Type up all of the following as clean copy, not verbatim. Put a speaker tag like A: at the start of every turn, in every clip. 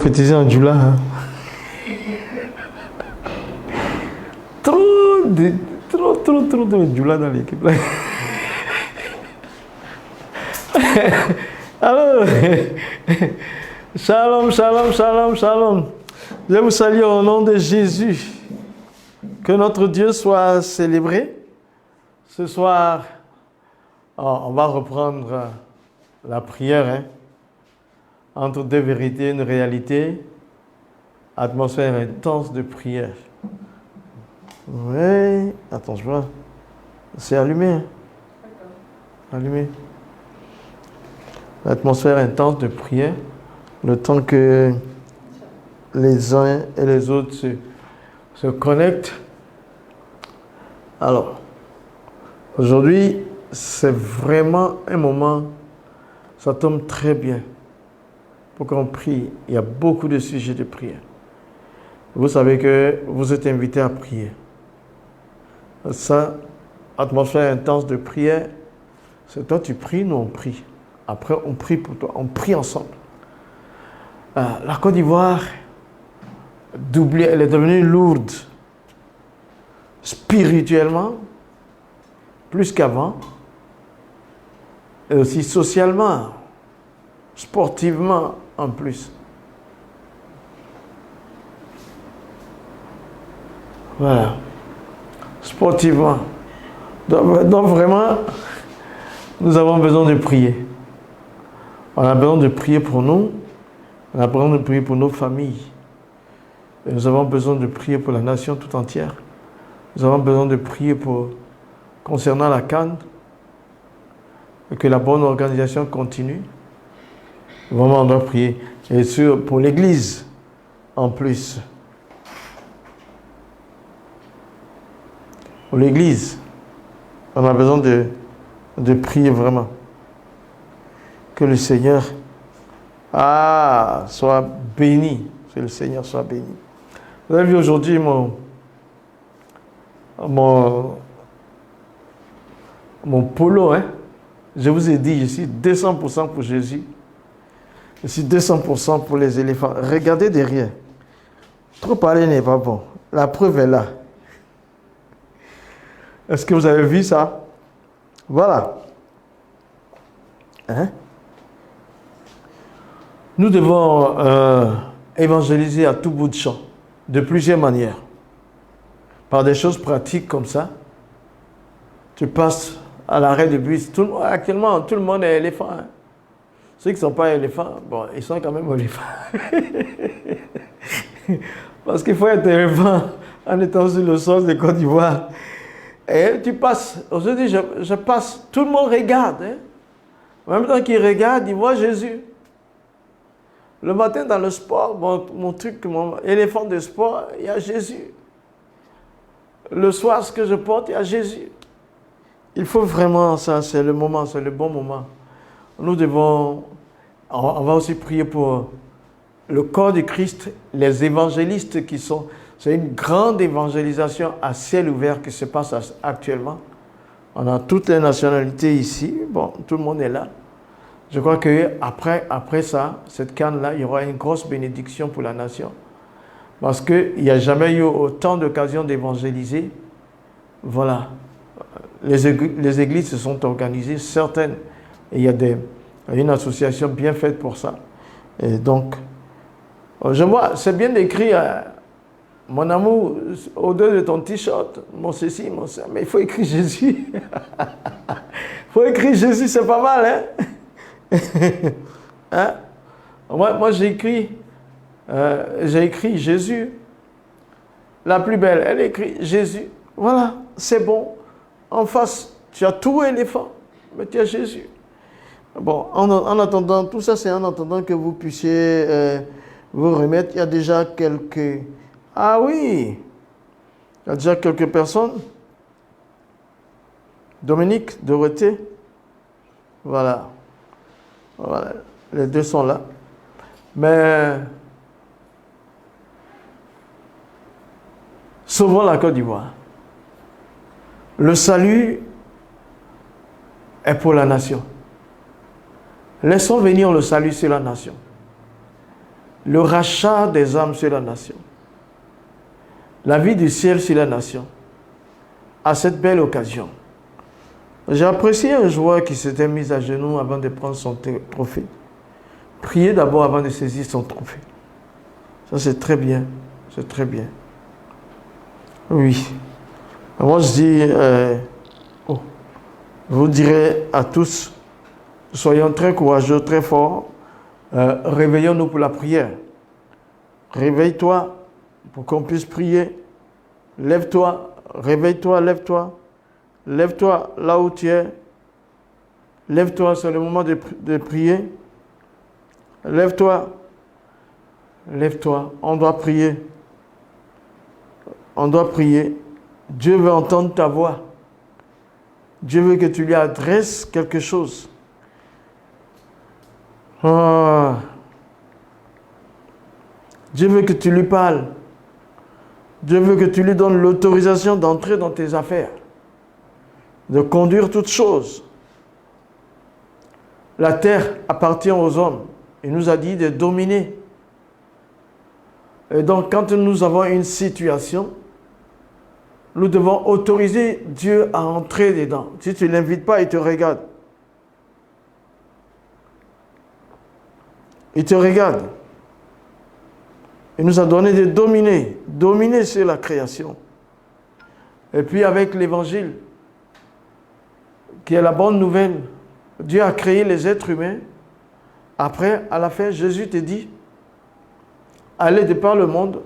A: prophétiser en Djoula. Hein. Trop de Djoula dans l'équipe. Alors, shalom, shalom, shalom, shalom. Je vous salue au nom de Jésus. Que notre Dieu soit célébré. Ce soir, on va reprendre la prière. Hein. Entre deux vérités, une réalité. Atmosphère intense de prière. Oui, attends, je vois. C'est allumé. Hein. Allumé. L'atmosphère intense de prière. Le temps que les uns et les autres se connectent. Alors, aujourd'hui, c'est vraiment un moment, ça tombe très bien pour qu'on prie. Il y a beaucoup de sujets de prière. Vous savez que vous êtes invités à prier. Ça, atmosphère intense de prière, c'est toi tu pries, nous on prie. Après, on prie pour toi, on prie ensemble. La Côte d'Ivoire, elle est devenue lourde spirituellement, plus qu'avant, et aussi socialement, sportivement en plus. Voilà. Sportivement. Donc vraiment, nous avons besoin de prier. On a besoin de prier pour nous. On a besoin de prier pour nos familles. Et nous avons besoin de prier pour la nation tout entière. Nous avons besoin de prier concernant la CAN. Et que la bonne organisation continue. Vraiment, on doit prier. Et pour l'Église, en plus. Pour l'Église, on a besoin de prier vraiment. Que le Seigneur soit béni. Que le Seigneur soit béni. Vous avez vu aujourd'hui mon polo, hein? Je vous ai dit, je suis 200% pour Jésus. Je suis 200% pour les éléphants. Regardez derrière. Trop parler n'est pas bon. La preuve est là. Est-ce que vous avez vu ça? Voilà. Hein? Nous devons évangéliser à tout bout de champ, de plusieurs manières. Par des choses pratiques comme ça. Tu passes à l'arrêt de bus. Actuellement, tout le monde est éléphant. Hein? Ceux qui ne sont pas éléphants, bon, ils sont quand même éléphants. Parce qu'il faut être éléphant en étant sur le sol de Côte d'Ivoire. Et tu passes. Aujourd'hui, je passe. Tout le monde regarde. Hein? En même temps qu'il regarde, il voit Jésus. Le matin, dans le sport, mon éléphant de sport, il y a Jésus. Le soir, ce que je porte, il y a Jésus. Il faut vraiment ça, c'est le moment, c'est le bon moment. Nous devons, on va aussi prier pour le corps de Christ, les évangélistes qui sont, c'est une grande évangélisation à ciel ouvert qui se passe actuellement. On a toutes les nationalités ici, bon, tout le monde est là. Je crois qu'après ça, cette canne-là, il y aura une grosse bénédiction pour la nation. Parce qu'il n'y a jamais eu autant d'occasions d'évangéliser. Voilà. Les églises se sont organisées, certaines. Et il y a une association bien faite pour ça. Et donc, je vois, c'est bien écrit, mon amour, au-delà de ton t-shirt, mon ceci, mon ça, mais il faut écrire Jésus. Il faut écrire Jésus, c'est pas mal, hein? Hein? Moi j'ai écrit Jésus. La plus belle, elle écrit Jésus. Voilà, c'est bon. En face, tu as tout éléphant, mais tu as Jésus. Bon, en attendant, tout ça c'est en attendant que vous puissiez vous remettre. Il y a déjà quelques... Ah oui! Il y a déjà quelques personnes. Dominique, Dorothée. Voilà. Voilà, les deux sont là. Mais sauvons la Côte d'Ivoire. Le salut est pour la nation. Laissons venir le salut sur la nation. le rachat des âmes sur la nation, la vie du ciel sur la nation, à cette belle occasion. J'ai apprécié un joueur qui s'était mis à genoux avant de prendre son trophée. Priez d'abord avant de saisir son trophée. Ça, c'est très bien. C'est très bien. Oui. Moi, je dis, je vous dirais à tous, soyons très courageux, très forts. Réveillons-nous pour la prière. Réveille-toi pour qu'on puisse prier. Lève-toi, réveille-toi, lève-toi. Lève-toi là où tu es. Lève-toi, c'est le moment de prier. Lève-toi. Lève-toi. On doit prier. On doit prier. Dieu veut entendre ta voix. Dieu veut que tu lui adresses quelque chose. Oh. Dieu veut que tu lui parles. Dieu veut que tu lui donnes l'autorisation d'entrer dans tes affaires, de conduire toutes choses. La terre appartient aux hommes. Il nous a dit de dominer. Et donc, quand nous avons une situation, nous devons autoriser Dieu à entrer dedans. Si tu ne l'invites pas, il te regarde. Il te regarde. Il nous a donné de dominer, dominer sur la création. Et puis avec l'évangile, qui est la bonne nouvelle, Dieu a créé les êtres humains. Après, à la fin, Jésus te dit, allez de par le monde,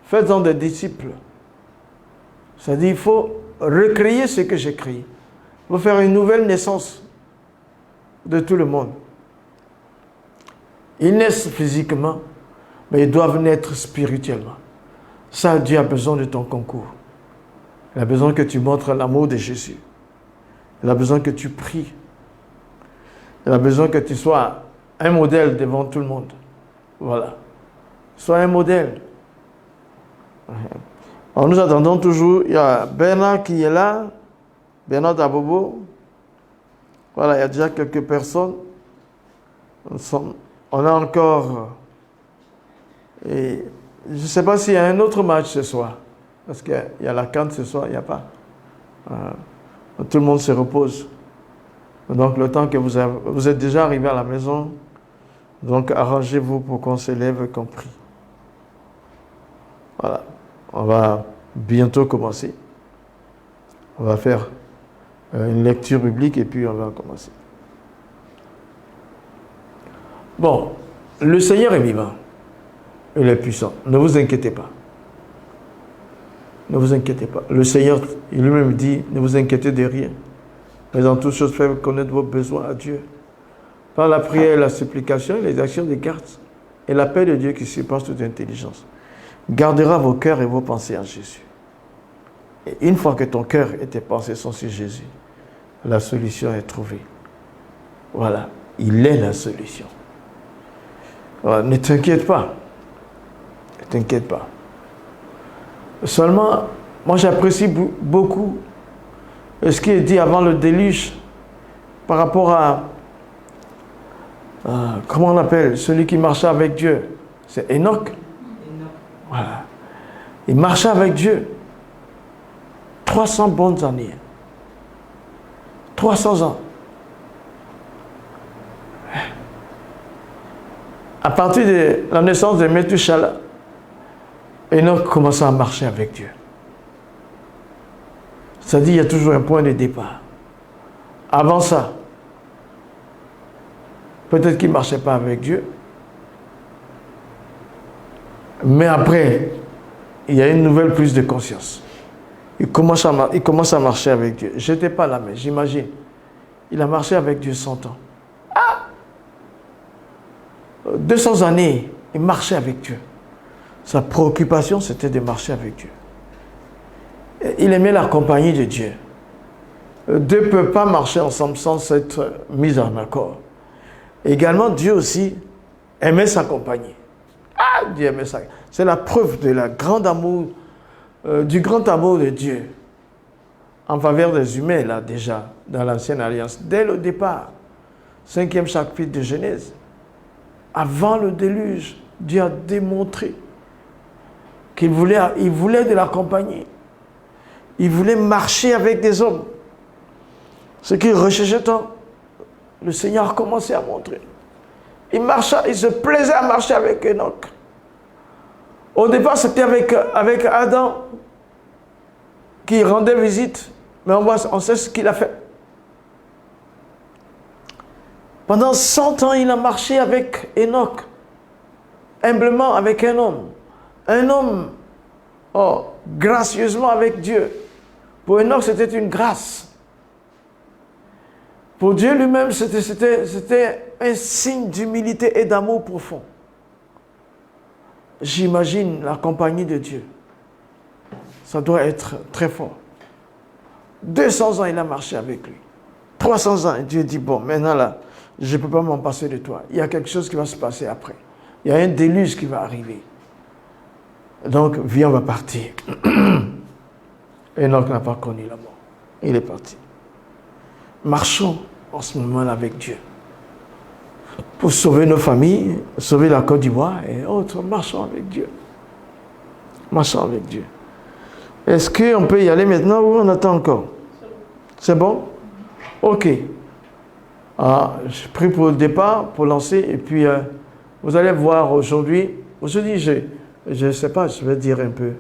A: faites-en des disciples. C'est-à-dire, il faut recréer ce que j'ai créé. Il faut faire une nouvelle naissance de tout le monde. Ils naissent physiquement, mais ils doivent naître spirituellement. Ça, Dieu a besoin de ton concours. Il a besoin que tu montres l'amour de Jésus. Il a besoin que tu pries. Il a besoin que tu sois un modèle devant tout le monde. Voilà. Sois un modèle. Alors nous attendons toujours. Il y a Bernard qui est là. Bernard Dabobo. Voilà, il y a déjà quelques personnes. On a encore... Et je ne sais pas s'il y a un autre match ce soir. Parce qu'il y a la CAN ce soir, il n'y a pas. Tout le monde se repose. Donc le temps que vous êtes déjà arrivé à la maison, donc arrangez-vous pour qu'on se lève et qu'on prie. Voilà. On va bientôt commencer. On va faire une lecture biblique et puis on va commencer. Bon, le Seigneur est vivant. Il est puissant. Ne vous inquiétez pas. Ne vous inquiétez pas. Le Seigneur, il lui-même dit, ne vous inquiétez de rien. Mais dans toutes choses, faites connaître vos besoins à Dieu. Par la prière et la supplication, les actions de garde et la paix de Dieu qui surpasse toute intelligence gardera vos cœurs et vos pensées en Jésus. Et une fois que ton cœur et tes pensées sont sur Jésus, la solution est trouvée. Voilà. Il est la solution. Voilà. Ne t'inquiète pas. Ne t'inquiète pas. Seulement, moi j'apprécie beaucoup ce qui est dit avant le déluge par rapport à, comment on appelle, celui qui marchait avec Dieu. C'est Enoch. Voilà. Il marchait avec Dieu 300 bonnes années. 300 ans. À partir de la naissance de Methushala, Enoch commença à marcher avec Dieu. C'est-à-dire qu'il y a toujours un point de départ. Avant ça, peut-être qu'il ne marchait pas avec Dieu, mais après, il y a une nouvelle prise de conscience. Il commence à marcher avec Dieu. Je n'étais pas là, mais j'imagine. Il a marché avec Dieu 100 ans. 200 années, il marchait avec Dieu. Sa préoccupation, c'était de marcher avec Dieu. Il aimait la compagnie de Dieu. Deux ne peuvent pas marcher ensemble sans être mis en accord. Également, Dieu aussi aimait sa compagnie. Dieu aimait ça. C'est la preuve de la grande amour, du grand amour de Dieu en faveur des humains, là, déjà, dans l'ancienne alliance. Dès le départ, 5e chapitre de Genèse, avant le déluge, Dieu a démontré qu'il voulait de la compagnie. Il voulait marcher avec des hommes. Ce qu'il recherchait tant, le Seigneur a commencé à montrer. Il se plaisait à marcher avec Enoch. Au départ, c'était avec Adam qui rendait visite, mais on sait ce qu'il a fait. Pendant 100 ans, il a marché avec Enoch, humblement avec un homme, gracieusement avec Dieu. Pour Enoch, c'était une grâce. Pour Dieu lui-même, c'était un signe d'humilité et d'amour profond. J'imagine la compagnie de Dieu. Ça doit être très fort. 200 ans, il a marché avec lui. 300 ans, et Dieu dit, bon, maintenant là, je ne peux pas m'en passer de toi. Il y a quelque chose qui va se passer après. Il y a un déluge qui va arriver. Donc, viens, on va partir. Enoch n'a pas connu la mort. Il est parti. Marchons en ce moment-là avec Dieu. Pour sauver nos familles, sauver la Côte d'Ivoire et autres, marchons avec Dieu. Marchons avec Dieu. Est-ce qu'on peut y aller maintenant ou on attend encore? C'est bon? Ok. Je prie pour le départ, pour lancer, et puis vous allez voir aujourd'hui. Aujourd'hui, je ne sais pas, je vais dire un peu.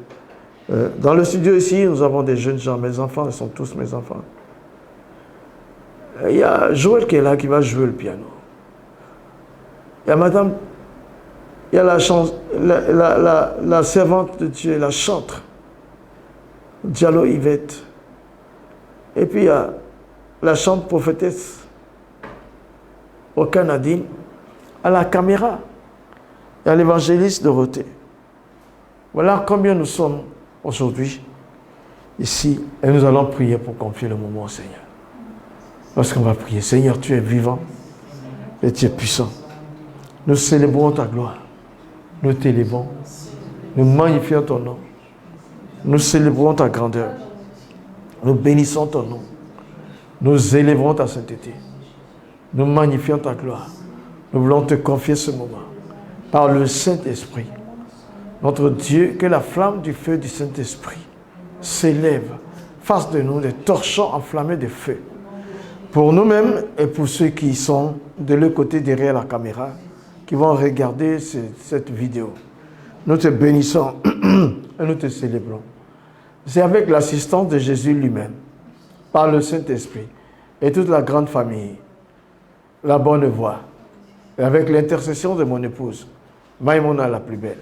A: Dans le studio ici, nous avons des jeunes gens, mes enfants, ils sont tous mes enfants. Il y a Joël qui est là, qui va jouer le piano. Il y a madame, il y a la servante de Dieu, la chantre, Diallo Yvette. Et puis il y a la chante prophétesse au Canadien, à la caméra. Il y a l'évangéliste Dorothée. Voilà combien nous sommes aujourd'hui ici. Et nous allons prier pour confier le moment au Seigneur. Parce qu'on va prier. Seigneur, tu es vivant et tu es puissant. Nous célébrons ta gloire. Nous t'élevons. Nous magnifions ton nom. Nous célébrons ta grandeur. Nous bénissons ton nom. Nous élèverons ta sainteté. Nous magnifions ta gloire. Nous voulons te confier ce moment. Par le Saint-Esprit. Notre Dieu, que la flamme du feu du Saint-Esprit s'élève, fasse de nous des torchons enflammés de feu. Pour nous-mêmes et pour ceux qui sont de l'autre côté derrière la caméra, qui vont regarder cette vidéo. Nous te bénissons et nous te célébrons. C'est avec l'assistance de Jésus lui-même, par le Saint-Esprit et toute la grande famille, la bonne voix, et avec l'intercession de mon épouse, Maïmona la plus belle.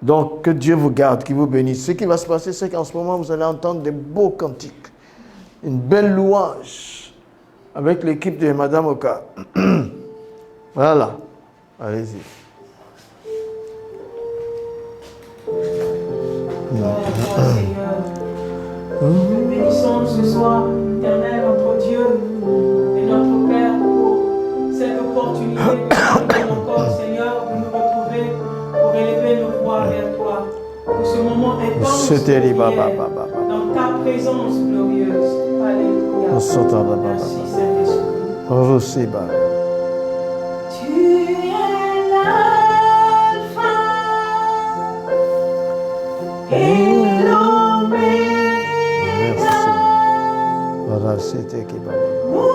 A: Donc, que Dieu vous garde, qu'il vous bénisse. Ce qui va se passer, c'est qu'en ce moment, vous allez entendre des beaux cantiques, une belle louange avec l'équipe de Madame Oka. Voilà. Allez-y.
B: Nous bénissons ce soir, éternel, notre Dieu et notre Père, pour cette opportunité de nous encore, Seigneur, de nous retrouver pour élever nos voix vers toi. Pour ce moment intense de prière, dans ta présence glorieuse. Alléluia. Merci, Saint-Esprit. Tu es l'alpha et l'oméga. Nous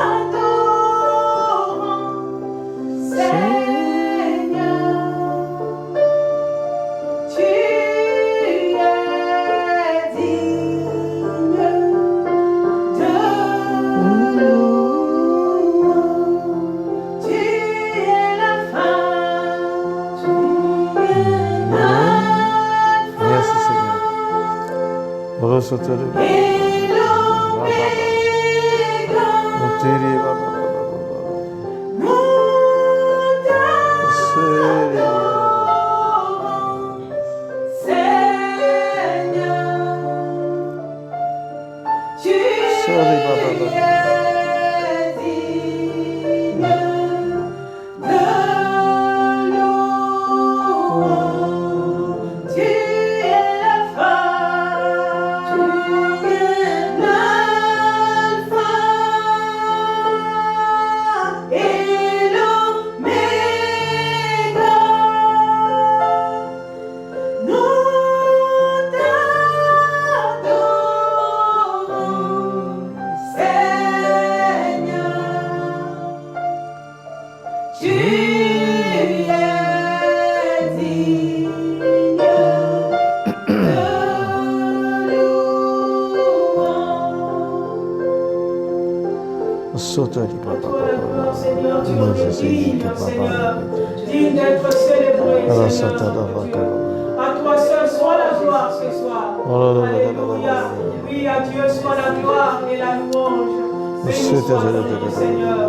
B: t'adorons, Seigneur. Tu es digne de louange. Tu es la fin. Tu es l'alpha.
A: Merci Seigneur.
B: d'être célébré, Seigneur. À toi seul soit la gloire ce soir. Alléluia. Oui, à Dieu soit la gloire et la louange. Béni soit ton nom, Seigneur.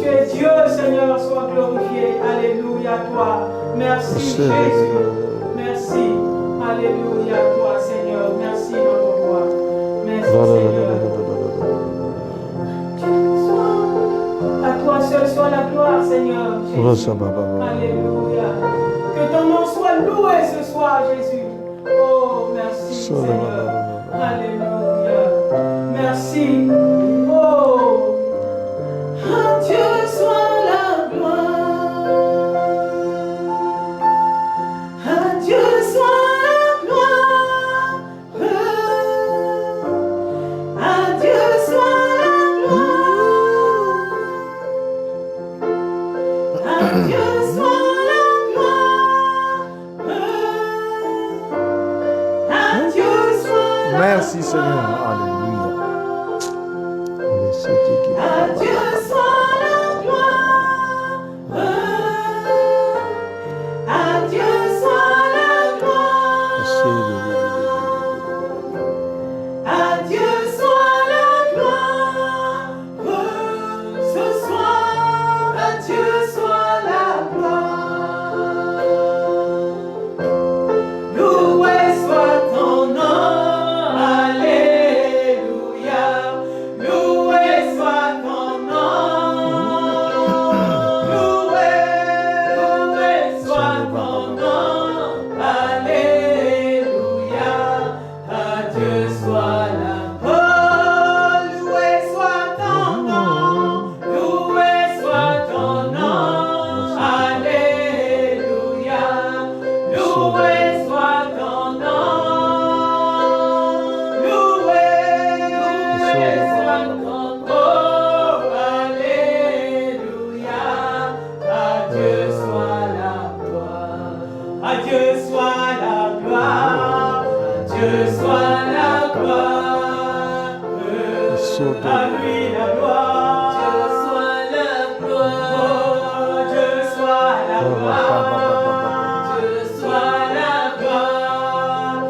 B: Tu es Dieu, Seigneur, sois glorifié. Alléluia, toi. Merci, Jésus. Merci. Alléluia, toi, Seigneur. Merci, notre roi. Merci, Seigneur. À toi seul soit la gloire, Seigneur. Jésus. Alléluia. Que ton nom soit loué ce soir, Jésus. Oh, merci, Seigneur. Alléluia. Merci. Oh, à Dieu soit la gloire. À Dieu soit la gloire. À Dieu soit la gloire. À Dieu soit la gloire. À Dieu soit la
A: Merci Seigneur. Alléluia.
B: à Dieu soit la gloire. À Dieu soit la gloire. À Dieu soit la gloire. Ce soir, à Dieu soit la gloire. Loué soit ton nom. Alléluia. Loué soit ton nom. Loué soit ton nom. Alléluia. À Dieu soit la gloire. Loué soit ton nom. Loué soit ton nom. Alléluia. Loué soit ton nom. Loué soit ton nom. Alléluia. À Dieu soit la gloire. À Dieu soit la gloire. À Dieu soit la gloire. À lui la gloire. Dieu soit la gloire. Dieu soit la gloire. Dieu soit la gloire.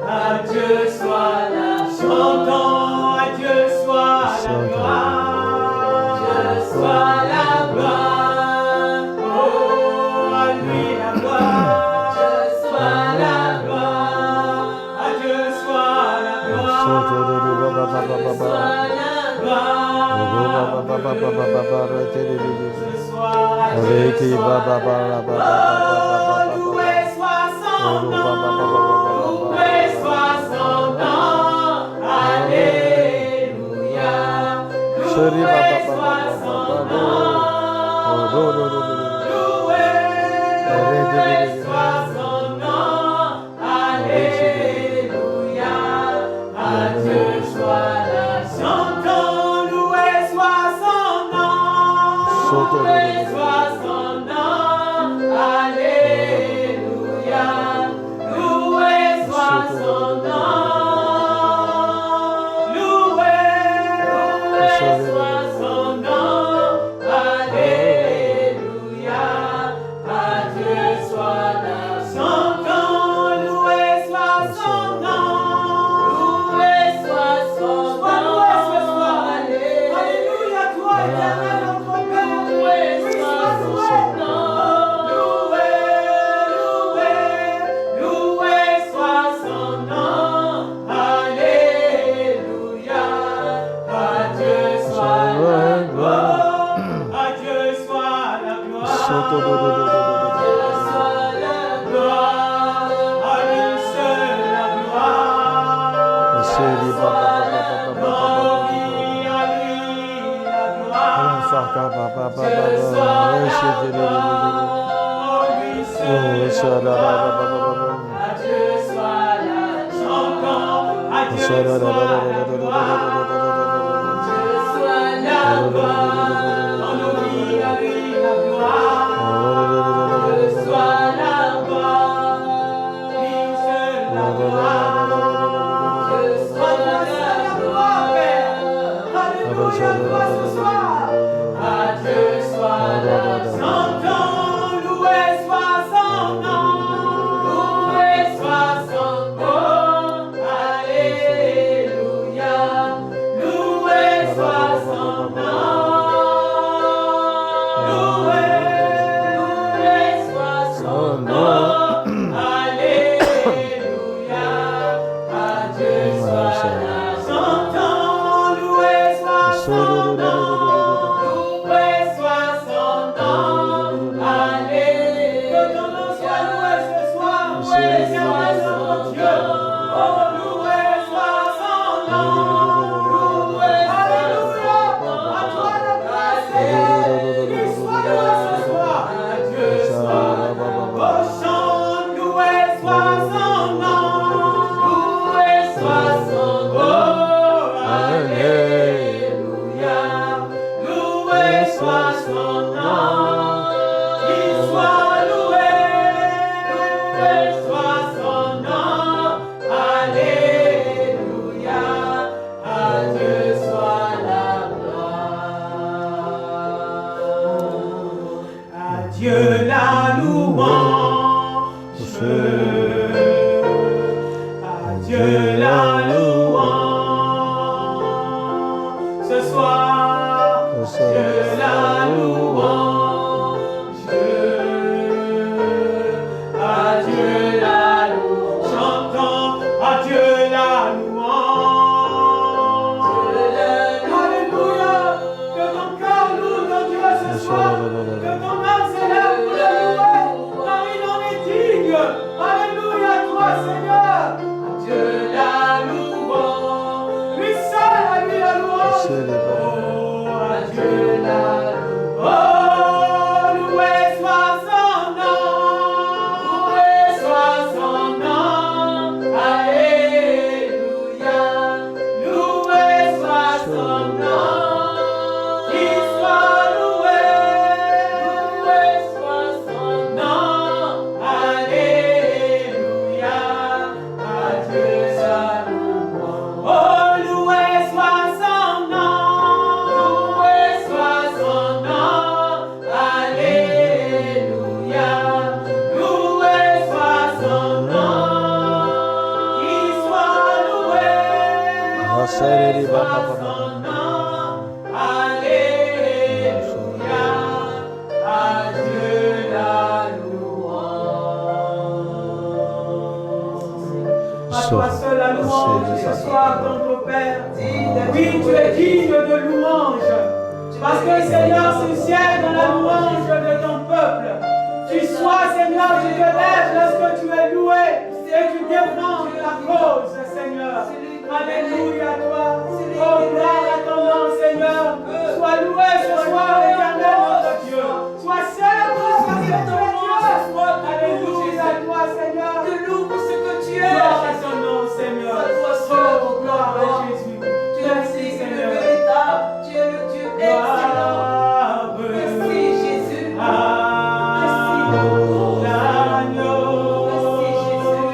B: À Dieu soit la chantons. À Dieu soit la gloire. Dieu soit la gloire. Oh, à lui la gloire. Dieu soit la gloire. À Dieu soit la gloire. À Dieu soit la gloire. Ce soir, à Dieu soit la gloire. Loué soit son nom. Loué soit son nom. Alléluia. Loué soit son nom. Loué soit son nom. Alléluia. À Dieu soit la chantons. Loué soit son nom. Loué soit son nom. Alléluia. Loué soit son nom. Loué soit son nom. Alléluia. À Dieu soit la chantons. Loué soit son nom. Loué soit son nom. Alléluia. Toi éternel notre Père. Loué soit son nom. Loué soit son nom. Alléluia. À Dieu soit la gloire. À Dieu soit la gloire. À Dieu soit la gloire. À lui seul la gloire. Oui, à lui la gloire. Ce soit la gloire. Oh, lui seul la gloire. À Dieu soit la chantons. À Dieu soit la gloire. Dieu soit la gloire. On oublie à lui la gloire. Dieu soit la gloire. Lui seul la gloire. Dieu soit la gloire, Père. Alléluia, toi ce soir. À Dieu soit la gloire. Dieu la louange. À Dieu la louange. Ce soir, Dieu la louange. À Dieu la louange. Chantons à Dieu la louange. Alléluia. Que ton cœur loue ton Dieu ce soir. Que ton âme s'élève pour le louer. Car il en est digne. Alléluia, toi Seigneur. À Dieu la louange. Lui seul a lui la louange. Oh, à Dieu la louange. Oh, loué soit son nom. Loué soit son nom. Alléluia. Loué soit son nom. Qu'il soit loué. Loué soit son nom. Alléluia. À Dieu sa louange. Oh, loué soit son nom. Loué soit son nom. Alléluia. Loué soit son nom. Qu'il soit loué. Loué soit son nom. Alléluia. À Dieu la louange. À toi seul la louange ce soir, notre Père. Oui, tu es digne de louange. Parce que Seigneur, c'est le ciel dans la louange de ton peuple. Tu sois, Seigneur, je te lève lorsque tu es loué et tu défends ta cause, Seigneur. Alléluia à toi. Oh, gloire à ton nom, Seigneur. Sois loué ce soir, éternel, notre Dieu. Sois célèbre parce que tu es Dieu. Alléluia à toi, Seigneur.
C: Te loue pour ce que tu es.
B: Gloire à ton nom, Seigneur. Oh, gloire à Jésus.
C: Tu es le Fils, le véritable. Tu es le Dieu excellent. Merci Jésus. Merci beaucoup.
B: L'agneau.
C: Merci Jésus.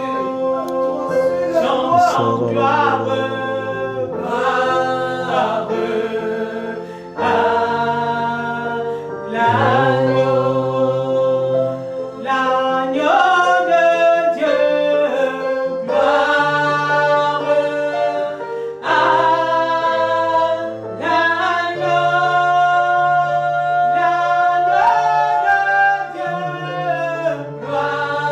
B: Chantons gloire, gloire à l'agneau, l'agneau de Dieu, gloire à l'agneau, l'agneau de Dieu, gloire à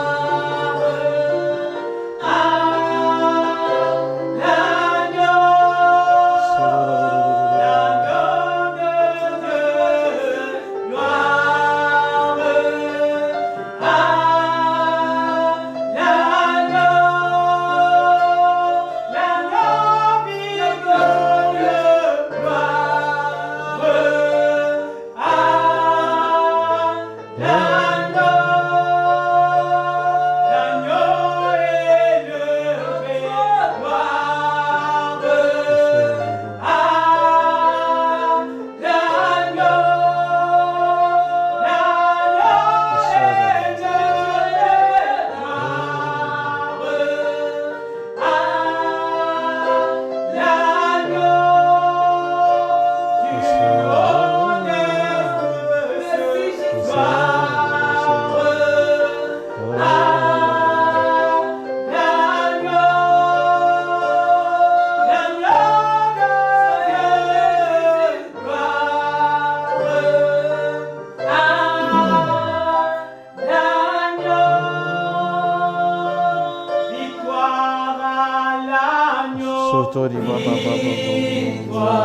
B: Victoire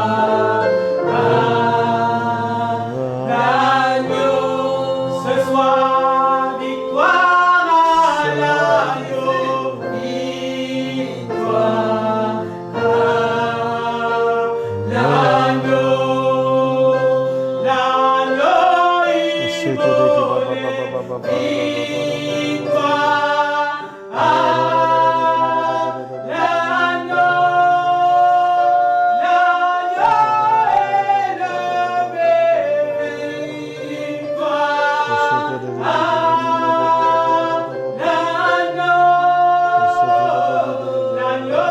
B: à l'agneau. Ce soir, victoire à l'agneau. Victoire à l'agneau. L'agneau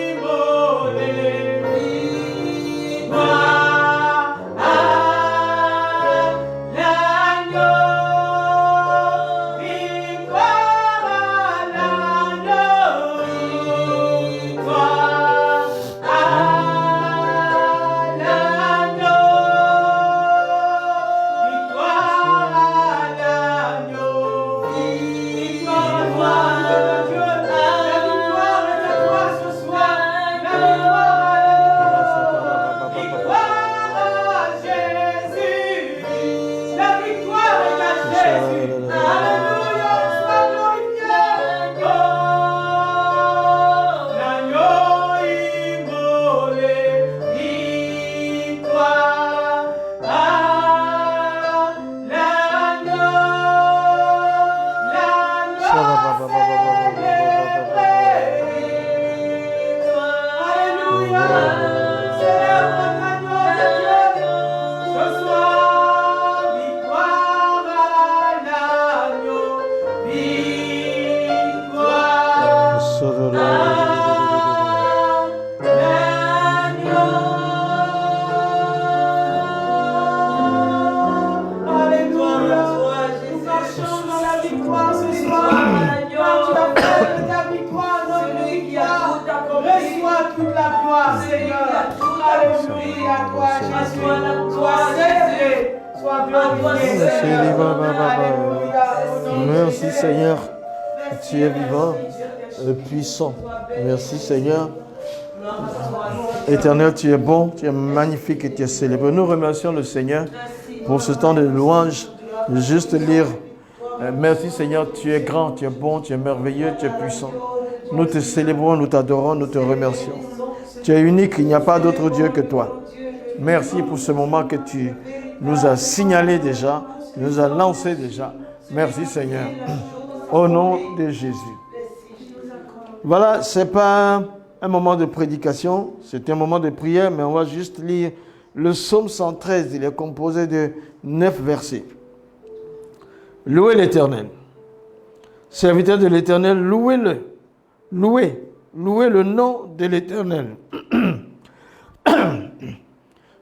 B: immolé. Victoire à l'agneau. L'agneau Jésus. Alléluia, sois glorifié. L'agneau immolé, victoire.
A: Merci Seigneur, tu es vivant et puissant. Merci Seigneur. Éternel, tu es bon, tu es magnifique et tu es célébré. Nous remercions le Seigneur pour ce temps de louange. Juste lire. Merci Seigneur, tu es grand, tu es bon, tu es merveilleux, tu es puissant. Nous te célébrons, nous t'adorons, nous te remercions. Tu es unique, il n'y a pas d'autre Dieu que toi. Merci pour ce moment que tu nous as signalé déjà, tu nous as lancé déjà. Merci Seigneur. Au nom de Jésus. Voilà, ce n'est pas un moment de prédication, c'est un moment de prière, mais on va juste lire le psaume 113. Il est composé de 9 versets. Louez l'Éternel. Serviteur de l'Éternel, louez-le. Louez le nom de l'Éternel.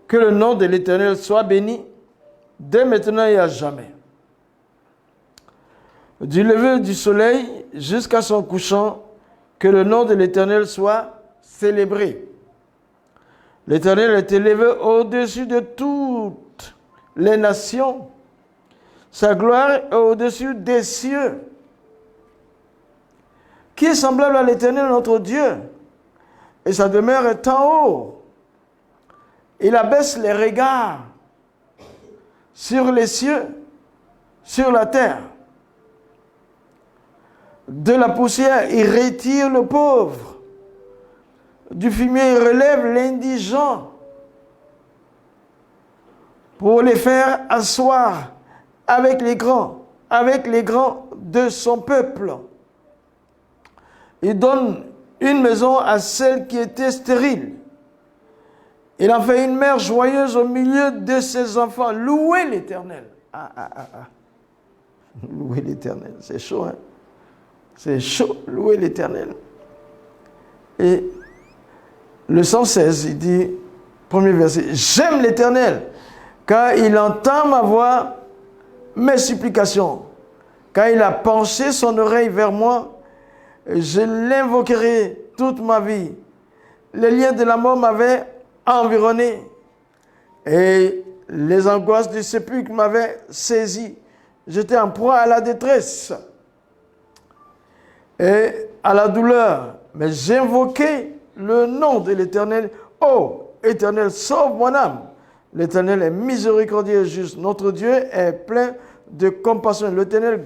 A: Que le nom de l'Éternel soit béni dès maintenant et à jamais. Du lever du soleil jusqu'à son couchant, que le nom de l'Éternel soit célébré. L'Éternel est élevé au-dessus de toutes les nations. Sa gloire est au-dessus des cieux. Qui est semblable à l'Éternel, notre Dieu? Et sa demeure est en haut. Il abaisse les regards sur les cieux, sur la terre. De la poussière, il retire le pauvre. Du fumier, il relève l'indigent pour les faire asseoir avec les grands de son peuple. Il donne une maison à celle qui était stérile. Il en fait une mère joyeuse au milieu de ses enfants. Louez l'Éternel. Louez l'Éternel. C'est chaud, hein? C'est chaud. Louez l'Éternel. Et le 116, il dit, premier verset, j'aime l'Éternel, car il entend ma voix, mes supplications. Car il a penché son oreille vers moi, je l'invoquerai toute ma vie. Les liens de la mort m'avaient environné et les angoisses du sépulcre m'avaient saisi. J'étais en proie à la détresse et à la douleur, mais j'invoquais le nom de l'Éternel. Oh, Éternel, sauve mon âme. L'Éternel est miséricordieux et juste. Notre Dieu est plein de compassion. L'Éternel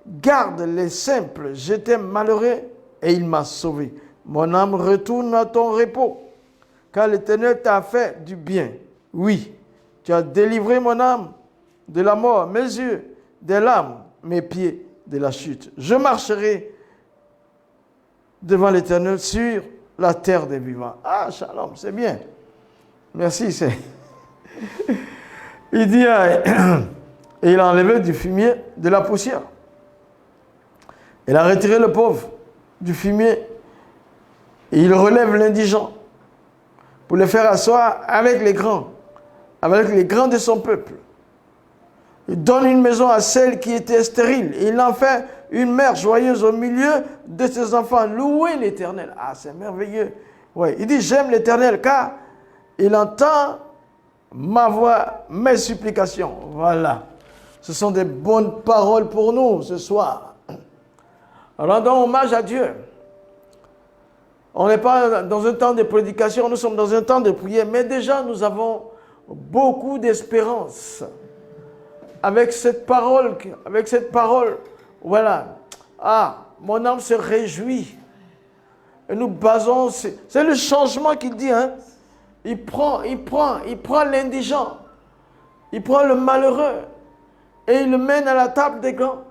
A: garde les simples. J'étais malheureux et il m'a sauvé. Mon âme retourne à ton repos, car l'Éternel t'a fait du bien. Oui, tu as délivré mon âme de la mort, mes yeux des larmes, mes pieds de la chute. Je marcherai devant l'Éternel sur la terre des vivants. Ah, shalom, c'est bien. Merci, c'est... Il dit, et il a enlevé du fumier de la poussière. Il a retiré le pauvre du fumier. Et il relève l'indigent pour le faire asseoir avec les grands de son peuple. Il donne une maison à celle qui était stérile. Il en fait une mère joyeuse au milieu de ses enfants. Louez l'Éternel. Ah, c'est merveilleux. Ouais. Il dit, j'aime l'Éternel car il entend ma voix, mes supplications. Voilà. Ce sont des bonnes paroles pour nous ce soir. Rendons hommage à Dieu. On n'est pas dans un temps de prédication, nous sommes dans un temps de prière, mais déjà nous avons beaucoup d'espérance avec cette parole, voilà. Ah, mon âme se réjouit. Et nous basons, c'est le changement qu'il dit, hein. Il prend l'indigent, il prend le malheureux et il le mène à la table des grands.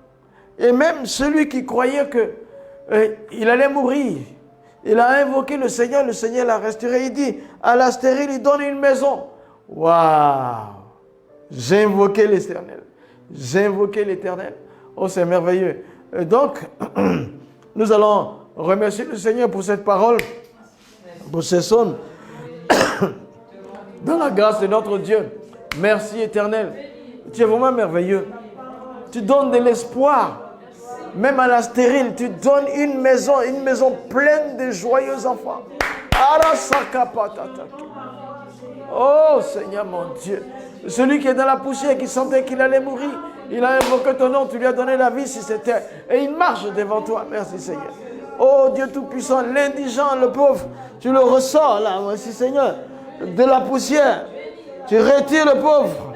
A: Et même celui qui croyait qu'il allait mourir, il a invoqué le Seigneur l'a restauré. Il dit, à la stérile, il donne une maison. Waouh! J'ai invoqué l'Éternel. Oh, c'est merveilleux. Et donc, nous allons remercier le Seigneur pour cette parole, pour ces sons, dans la grâce de notre Dieu. Merci, Éternel. Tu es vraiment merveilleux. Tu donnes de l'espoir. Même à la stérile, tu donnes une maison pleine de joyeux enfants. Oh Seigneur mon Dieu. Celui qui est dans la poussière, qui sentait qu'il allait mourir, il a invoqué ton nom, tu lui as donné la vie si c'était. Et il marche devant toi. Merci Seigneur. Oh Dieu Tout-Puissant, l'indigent, le pauvre, tu le ressors là, merci Seigneur. De la poussière, tu retires le pauvre.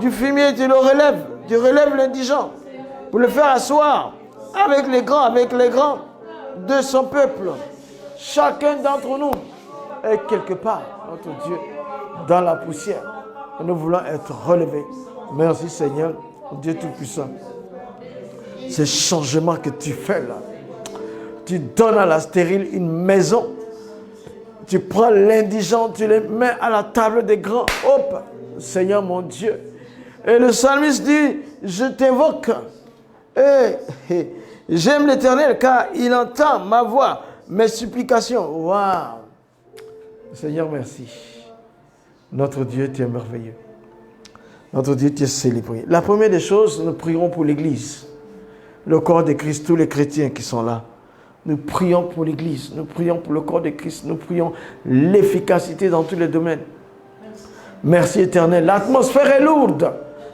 A: Du fumier, tu le relèves. Tu relèves l'indigent pour le faire asseoir avec les grands de son peuple. Chacun d'entre nous est quelque part, notre Dieu, dans la poussière. Nous voulons être relevés. Merci Seigneur, Dieu Tout-Puissant. Ce changement que tu fais là, tu donnes à la stérile une maison. Tu prends l'indigent, tu le mets à la table des grands. Hop, Seigneur mon Dieu. Et le psalmiste dit, je t'invoque. Et j'aime l'Éternel car il entend ma voix, mes supplications. Waouh! Seigneur, merci. Notre Dieu, tu es merveilleux. Notre Dieu, tu es célébré. La première des choses, nous prions pour l'Église. Le corps de Christ, tous les chrétiens qui sont là. Nous prions pour l'Église, nous prions pour le corps de Christ, nous prions l'efficacité dans tous les domaines. Merci Éternel. L'atmosphère est lourde.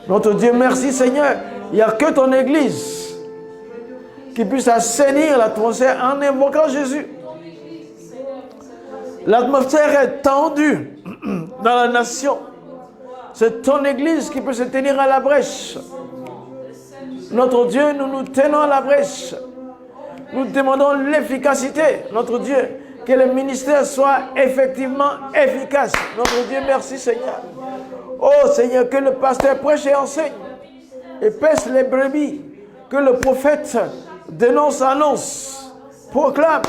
A: Notre Dieu, merci Seigneur. Il n'y a que ton Église qui puisse assainir l'atmosphère en invoquant Jésus. L'atmosphère est tendue dans la nation. C'est ton Église qui peut se tenir à la brèche. Notre Dieu, nous nous tenons à la brèche. Nous demandons l'efficacité, notre Dieu, que le ministère soit effectivement efficace. Notre Dieu, merci Seigneur. Oh Seigneur, que le pasteur prêche et enseigne et pèse les brebis. Que le prophète dénonce, annonce, proclame.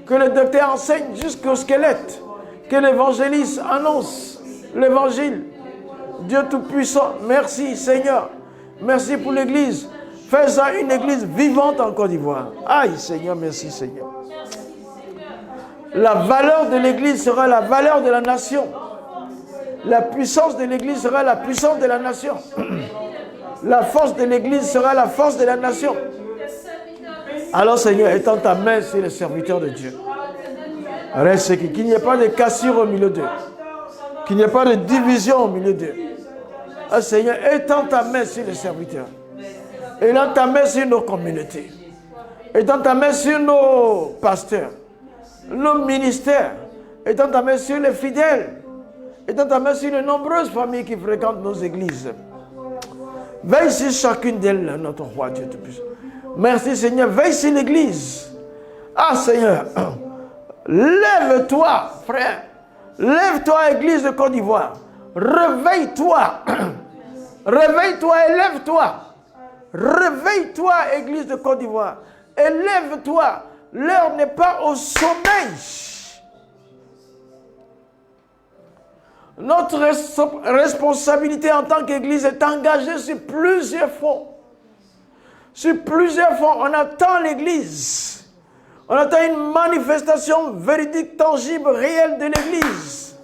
A: Que le docteur enseigne jusqu'au squelette. Que l'évangéliste annonce l'évangile. Dieu Tout-Puissant, merci Seigneur. Merci pour l'Église. Fais ça une église vivante en Côte d'Ivoire. Aïe Seigneur, merci Seigneur. La valeur de l'église sera la valeur de la nation. La puissance de l'église sera la puissance de la nation. La force de l'église sera la force de la nation. Alors Seigneur, étends ta main sur les serviteurs de Dieu. Reste qu'il n'y ait pas de cassure au milieu d'eux. Qu'il n'y ait pas de division au milieu d'eux. Ah Seigneur, étends ta main sur les serviteurs. Étends ta main sur nos communautés. Étends ta main sur nos pasteurs, nos ministères. Étends ta main sur les fidèles. Étends ta main sur les nombreuses familles qui fréquentent nos églises. Veille sur chacune d'elles, notre roi Dieu Tout-Puissant. Merci Seigneur, veille sur l'église. Ah Seigneur, lève-toi, frère. Lève-toi, église de Côte d'Ivoire. Réveille-toi. Réveille-toi et lève-toi. Réveille-toi, église de Côte d'Ivoire, et lève-toi. L'heure n'est pas au sommeil. Notre responsabilité en tant qu'église est engagée sur plusieurs fronts. Sur plusieurs fronts, on attend l'église. On attend une manifestation véridique, tangible, réelle de l'église.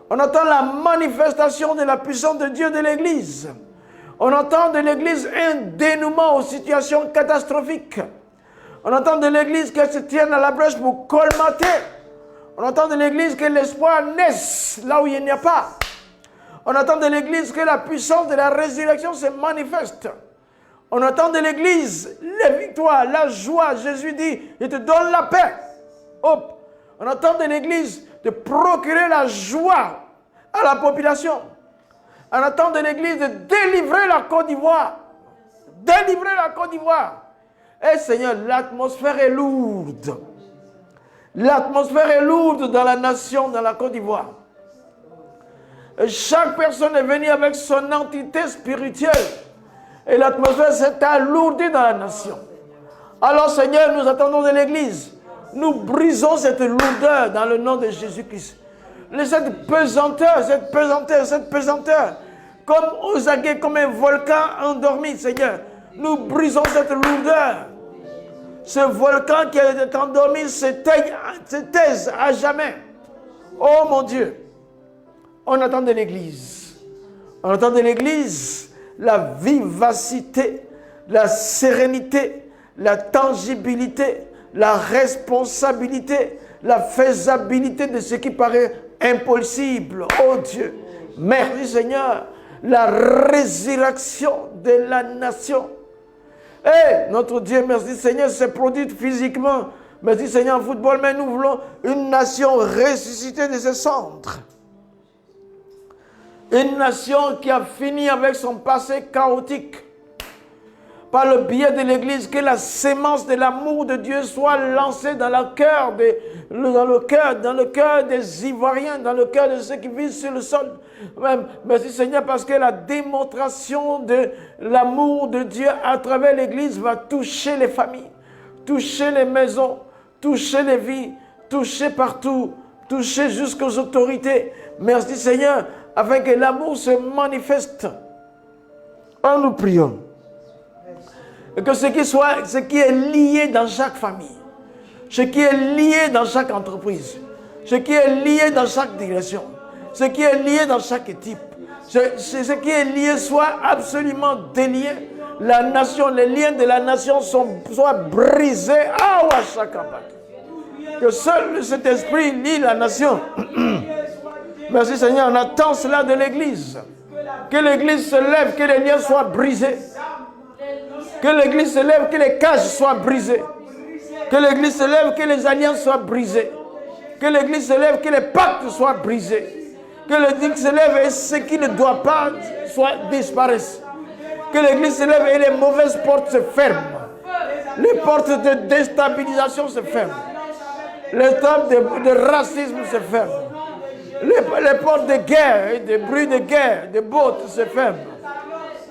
A: On attend la manifestation de la puissance de Dieu de l'église. On entend de l'église un dénouement aux situations catastrophiques. On entend de l'église qu'elle se tienne à la brèche pour colmater. On entend de l'église que l'espoir naisse là où il n'y a pas. On entend de l'église que la puissance de la résurrection se manifeste. On entend de l'église les victoires, la joie. Jésus dit, il te donne la paix. Hop. On entend de l'église de procurer la joie à la population. On attend de l'Église de délivrer la Côte d'Ivoire. Délivrer la Côte d'Ivoire. Et Seigneur, l'atmosphère est lourde. L'atmosphère est lourde dans la nation, dans la Côte d'Ivoire. Chaque personne est venue avec son entité spirituelle. Et l'atmosphère s'est alourdie dans la nation. Alors Seigneur, nous attendons de l'Église. Nous brisons cette lourdeur dans le nom de Jésus-Christ. Cette pesanteur. Comme Osagué, comme un volcan endormi, Seigneur. Nous brisons cette lourdeur. Ce volcan qui est endormi se taise à jamais. Oh mon Dieu. On attend de l'Église. On attend de l'Église la vivacité, la sérénité, la tangibilité, la responsabilité, la faisabilité de ce qui paraît impossible. Oh Dieu, merci Seigneur, la résurrection de la nation. Notre Dieu, merci Seigneur, c'est produit physiquement. Merci Seigneur en football, mais nous voulons une nation ressuscitée de ses cendres. Une nation qui a fini avec son passé chaotique. Par le biais de l'Église, que la sémence de l'amour de Dieu soit lancée dans le cœur des Ivoiriens, dans le cœur de ceux qui vivent sur le sol. Merci Seigneur, parce que la démonstration de l'amour de Dieu à travers l'Église va toucher les familles, toucher les maisons, toucher les vies, toucher partout, toucher jusqu'aux autorités. Merci Seigneur, afin que l'amour se manifeste. Nous prions. Et que ce qui est lié dans chaque famille, ce qui est lié dans chaque entreprise, ce qui est lié dans chaque direction, ce qui est lié dans chaque équipe, ce qui est lié soit absolument délié. La nation, les liens de la nation soient brisés. Que seul cet esprit lie la nation. Merci Seigneur, on attend cela de l'Église. Que l'Église se lève, que les liens soient brisés. Que l'Église se lève, que les cages soient brisées. Que l'Église se lève, que les alliances soient brisées. Que l'Église se lève, que les pactes soient brisés. Que l'Église se lève et ce qui ne doit pas disparaisse. Que l'Église se lève et les mauvaises portes se ferment. Les portes de déstabilisation se ferment. Les portes de racisme se ferment. Les portes de guerre et de bruit de guerre, de bottes se ferment.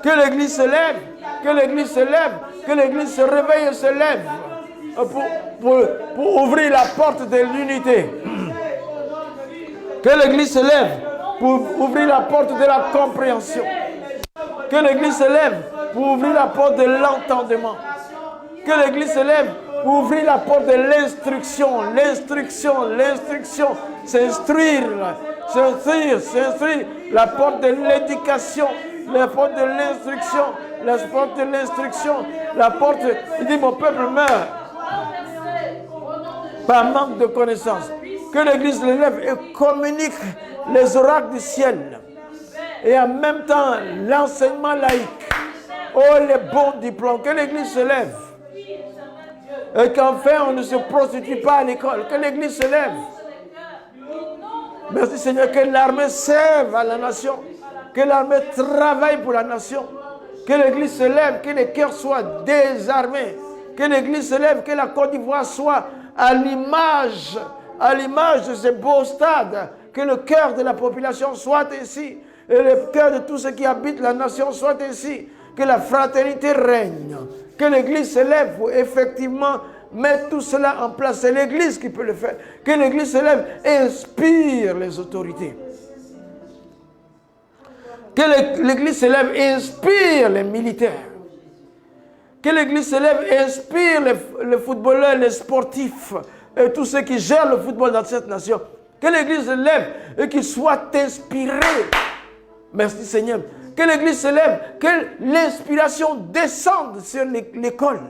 A: Que l'Église se lève, que l'Église se lève, que l'Église se réveille et se lève pour ouvrir la porte de l'unité. Que l'Église se lève pour ouvrir la porte de la compréhension. Que l'Église se lève pour ouvrir la porte de l'entendement. Que l'Église se lève pour ouvrir la porte de l'instruction. L'instruction. S'instruire. La porte de l'éducation. La porte de l'instruction. La porte, il dit, mon peuple meurt par manque de connaissance. Que l'Église se lève et communique les oracles du ciel. Et en même temps, l'enseignement laïque. Oh, les bons diplômes. Que l'Église se lève. Et qu'enfin, on ne se prostitue pas à l'école. Que l'Église se lève. Merci Seigneur, que l'armée serve à la nation. Que l'armée travaille pour la nation. Que l'Église se lève, que les cœurs soient désarmés. Que l'Église se lève, que la Côte d'Ivoire soit à l'image de ces beaux stades. Que le cœur de la population soit ici. Et le cœur de tous ceux qui habitent la nation soit ici. Que la fraternité règne. Que l'Église se lève pour effectivement mettre tout cela en place. C'est l'Église qui peut le faire. Que l'Église se lève et inspire les autorités. Que l'Église se lève et inspire les militaires. Que l'Église se lève et inspire les footballeurs, les sportifs et tous ceux qui gèrent le football dans cette nation. Que l'Église se lève et qu'ils soient inspirés. Merci Seigneur. Que l'Église se lève, que l'inspiration descende sur l'école.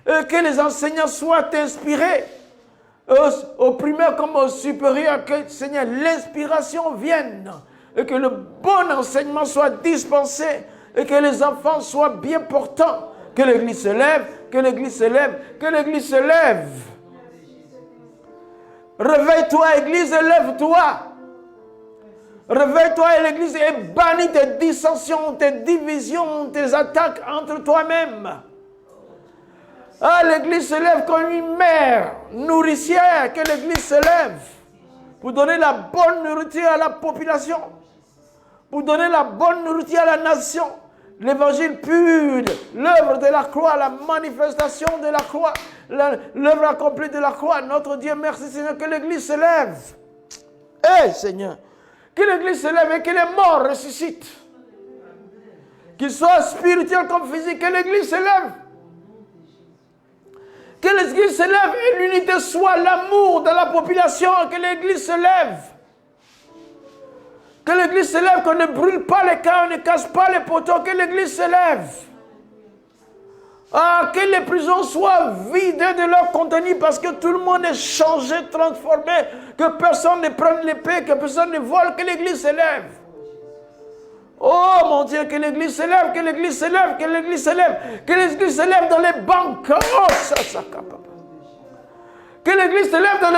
A: Que les enseignants soient inspirés, au primaire comme au supérieur. Que Seigneur, l'inspiration vienne. Et que le bon enseignement soit dispensé. Et que les enfants soient bien portants. Que l'Église se lève, que l'Église se lève, que l'Église se lève. Réveille-toi, Église, et lève-toi. Réveille-toi et l'Église et bannis tes dissensions, tes divisions, tes attaques entre toi-même. Ah, l'Église se lève comme une mère nourricière, que l'Église se lève pour donner la bonne nourriture à la population, pour donner la bonne nourriture à la nation. L'évangile pur, l'œuvre de la croix, la manifestation de la croix, l'œuvre accomplie de la croix. Notre Dieu, merci Seigneur, que l'Église se lève. Eh Seigneur, que l'Église se lève et que les morts ressuscitent. Qu'ils soient spirituels comme physiques, que l'Église se lève. Que l'Église se lève et l'unité soit l'amour de la population. Que l'Église se lève. Que l'Église se lève, qu'on ne brûle pas les camps, on ne casse pas les poteaux. Que l'Église se lève. Ah, que les prisons soient vidées de leur contenu parce que tout le monde est changé, transformé. Que personne ne prenne l'épée, que personne ne vole. Que l'Église se lève. Oh mon Dieu, que l'Église se lève, que l'Église se lève, que l'Église se lève. Que l'Église se lève dans les banques. Oh, ça, papa. Que l'Église se lève dans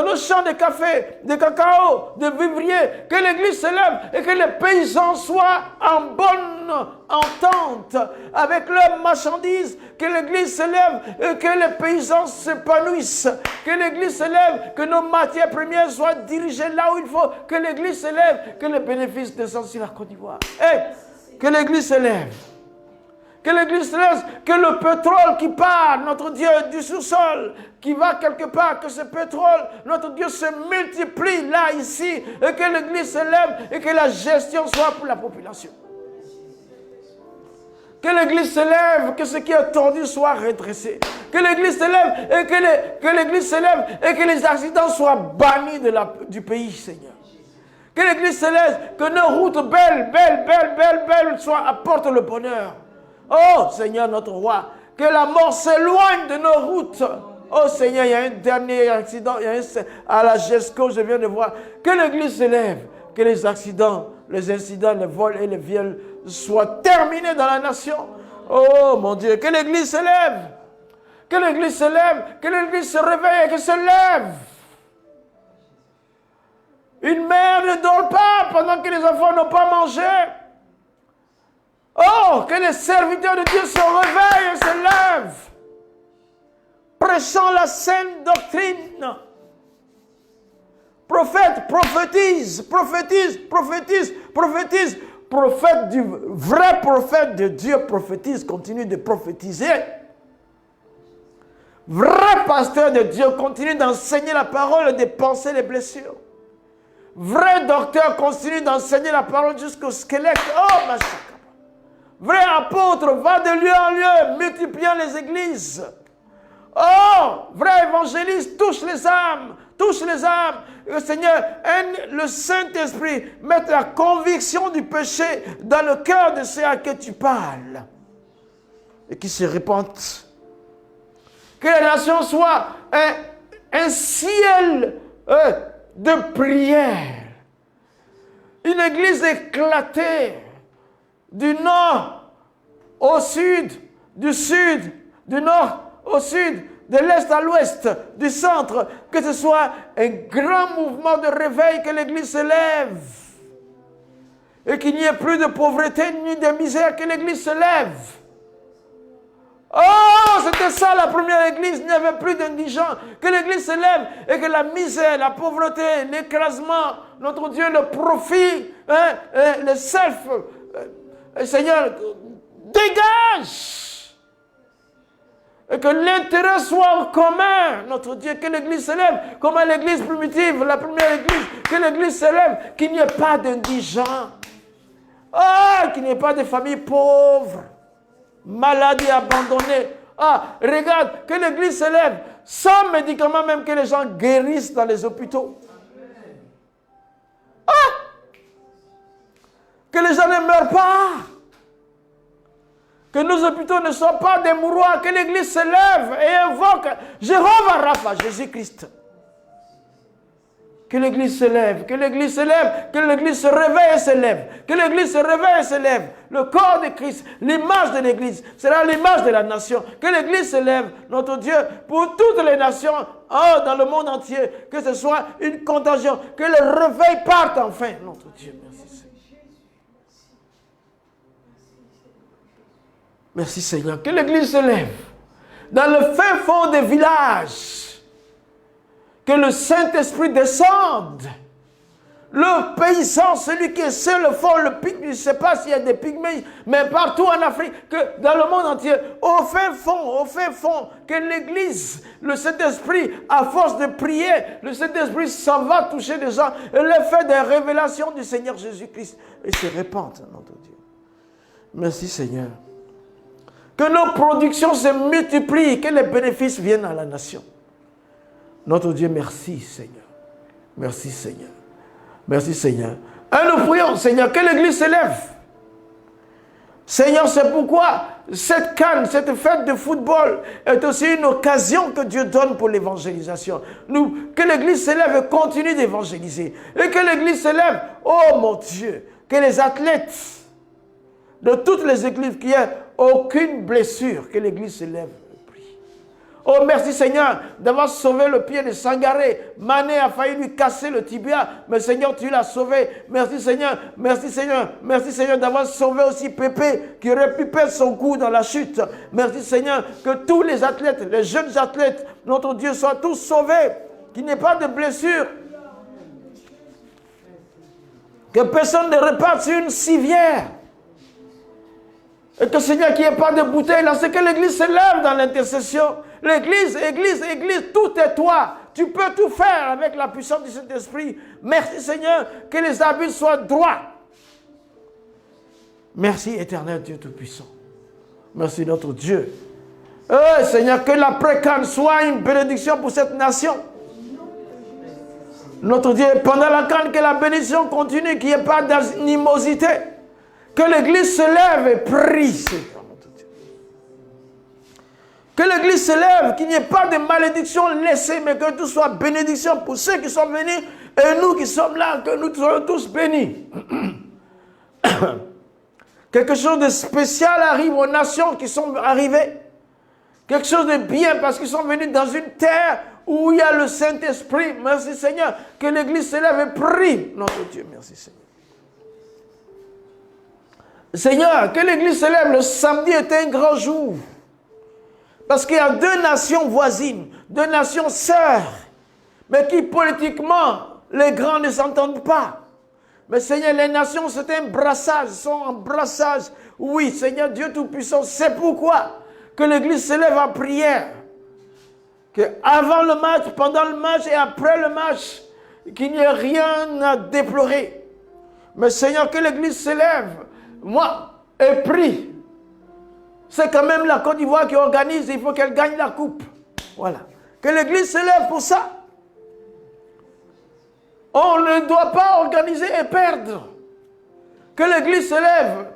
A: nos champs de café, de cacao, de vivriers. Que l'Église se lève et que les paysans soient en bonne entente avec leurs marchandises. Que l'Église se lève et que les paysans s'épanouissent. Que l'Église se lève, que nos matières premières soient dirigées là où il faut. Que l'Église se lève, que les bénéfices descendent sur la Côte d'Ivoire. Que l'Église se lève. Que l'Église se lève, que le pétrole qui part, notre Dieu, du sous-sol, qui va quelque part, que ce pétrole, notre Dieu, se multiplie là, ici, et que l'Église se lève et que la gestion soit pour la population. Que l'Église se lève, que ce qui est tordu soit redressé. Que l'Église se lève et que l'Église se lève et que les accidents soient bannis du pays, Seigneur. Que l'Église se lève, que nos routes belles apportent le bonheur. Oh Seigneur notre roi, que la mort s'éloigne de nos routes. Oh Seigneur, il y a un dernier accident, à la GESCO, je viens de voir. Que l'Église se lève, que les accidents, les incidents, les vols et les viols soient terminés dans la nation. Oh mon Dieu, que l'Église se lève, que l'Église se lève, que l'Église se réveille et que se lève. Une mère ne dort pas pendant que les enfants n'ont pas mangé. Oh, que les serviteurs de Dieu se réveillent et se lèvent, prêchant la saine doctrine. Prophète, prophétise. Prophète du vrai prophète de Dieu prophétise, continue de prophétiser. Vrai pasteur de Dieu continue d'enseigner la parole et de panser les blessures. Vrai docteur continue d'enseigner la parole jusqu'au squelette. Oh, ma chère. Vrai apôtre va de lieu en lieu, multipliant les églises. Oh, vrai évangéliste, touche les âmes. Le Seigneur, le Saint-Esprit, mette la conviction du péché dans le cœur de ceux à qui tu parles. Et qui se répandent. Que la nation soit un ciel de prière. Une église éclatée. Du nord au sud, du sud, du nord au sud, de l'est à l'ouest, du centre, que ce soit un grand mouvement de réveil, que l'Église se lève. Et qu'il n'y ait plus de pauvreté ni de misère, que l'Église se lève. Oh, c'était ça la première Église, il n'y avait plus d'indigents. Que l'Église se lève et que la misère, la pauvreté, l'écrasement, notre Dieu, le profit, le self, Seigneur, dégage. Et que l'intérêt soit en commun, notre Dieu, que l'Église se lève, comme à l'Église primitive, la première Église, que l'Église se lève, qu'il n'y ait pas d'indigents. Ah, qu'il n'y ait pas de familles pauvres, malades et abandonnées. Ah, regarde, que l'Église se lève, sans médicaments, même que les gens guérissent dans les hôpitaux. Ah! Que les gens ne meurent pas. Que nos hôpitaux ne soient pas des mouroirs. Que l'Église se lève et invoque Jéhovah Rapha, Jésus-Christ. Que l'Église se lève, que l'Église se lève, que l'Église se réveille et se lève, que l'Église se réveille et se lève. Le corps de Christ, l'image de l'Église, sera l'image de la nation. Que l'Église se lève, notre Dieu, pour toutes les nations, dans le monde entier, que ce soit une contagion, que le réveil parte enfin, notre Dieu. Merci Seigneur. Merci Seigneur. Que l'Église se lève dans le fin fond des villages. Que le Saint-Esprit descende. Le paysan, celui qui est seul au fond, le pygmée, je ne sais pas s'il y a des pygmées, mais partout en Afrique, que dans le monde entier, au fin fond, que l'Église, le Saint-Esprit, à force de prier, le Saint-Esprit s'en va toucher des gens et leur fait des révélations du Seigneur Jésus-Christ et se répandent, notre Dieu. Merci Seigneur. Que nos productions se multiplient, que les bénéfices viennent à la nation. Notre Dieu, merci Seigneur. Merci Seigneur. Merci Seigneur. Et nous prions Seigneur que l'Église se lève. Seigneur, c'est pourquoi cette canne, cette fête de football est aussi une occasion que Dieu donne pour l'évangélisation. Que l'Église se lève et continue d'évangéliser. Et que l'Église se lève, oh mon Dieu, que les athlètes de toutes les églises, qu'il n'y ait aucune blessure, que l'Église se lève. Oh, merci Seigneur d'avoir sauvé le pied de Sangaré. Mané a failli lui casser le tibia, mais Seigneur, tu l'as sauvé. Merci Seigneur, merci Seigneur, merci Seigneur d'avoir sauvé aussi Pépé qui aurait pu perdre son cou dans la chute. Merci Seigneur que tous les athlètes, les jeunes athlètes, notre Dieu, soient tous sauvés, qu'il n'y ait pas de blessure. Que personne ne reparte sur une civière. Et que Seigneur, qu'il n'y ait pas de bouteilles là, c'est que l'Église se lève dans l'intercession. L'Église, tout est toi. Tu peux tout faire avec la puissance du Saint-Esprit. Merci Seigneur, que les habits soient droits. Merci éternel Dieu Tout-Puissant. Merci notre Dieu. Oh Seigneur, que l'après-canne soit une bénédiction pour cette nation. Notre Dieu, pendant la canne, que la bénédiction continue, qu'il n'y ait pas d'animosité. Que l'Église se lève et prie, Seigneur. Que l'Église se lève, qu'il n'y ait pas de malédiction laissée, mais que tout soit bénédiction pour ceux qui sont venus et nous qui sommes là, que nous soyons tous bénis. Quelque chose de spécial arrive aux nations qui sont arrivées. Quelque chose de bien parce qu'ils sont venus dans une terre où il y a le Saint-Esprit. Merci Seigneur. Que l'Église se lève et prie. Notre Dieu, merci Seigneur. Seigneur, que l'Église se lève. Le samedi est un grand jour. Parce qu'il y a deux nations voisines, deux nations sœurs, mais qui politiquement, les grands ne s'entendent pas. Mais Seigneur, les nations, c'est un brassage, sont en brassage. Oui, Seigneur Dieu Tout-Puissant, c'est pourquoi que l'Église se lève en prière. Qu'avant le match, pendant le match et après le match, qu'il n'y ait rien à déplorer. Mais Seigneur, que l'Église se lève, moi, et prie. C'est quand même la Côte d'Ivoire qui organise, il faut qu'elle gagne la coupe. Voilà. Que l'Église se lève pour ça. On ne doit pas organiser et perdre. Que l'Église se lève.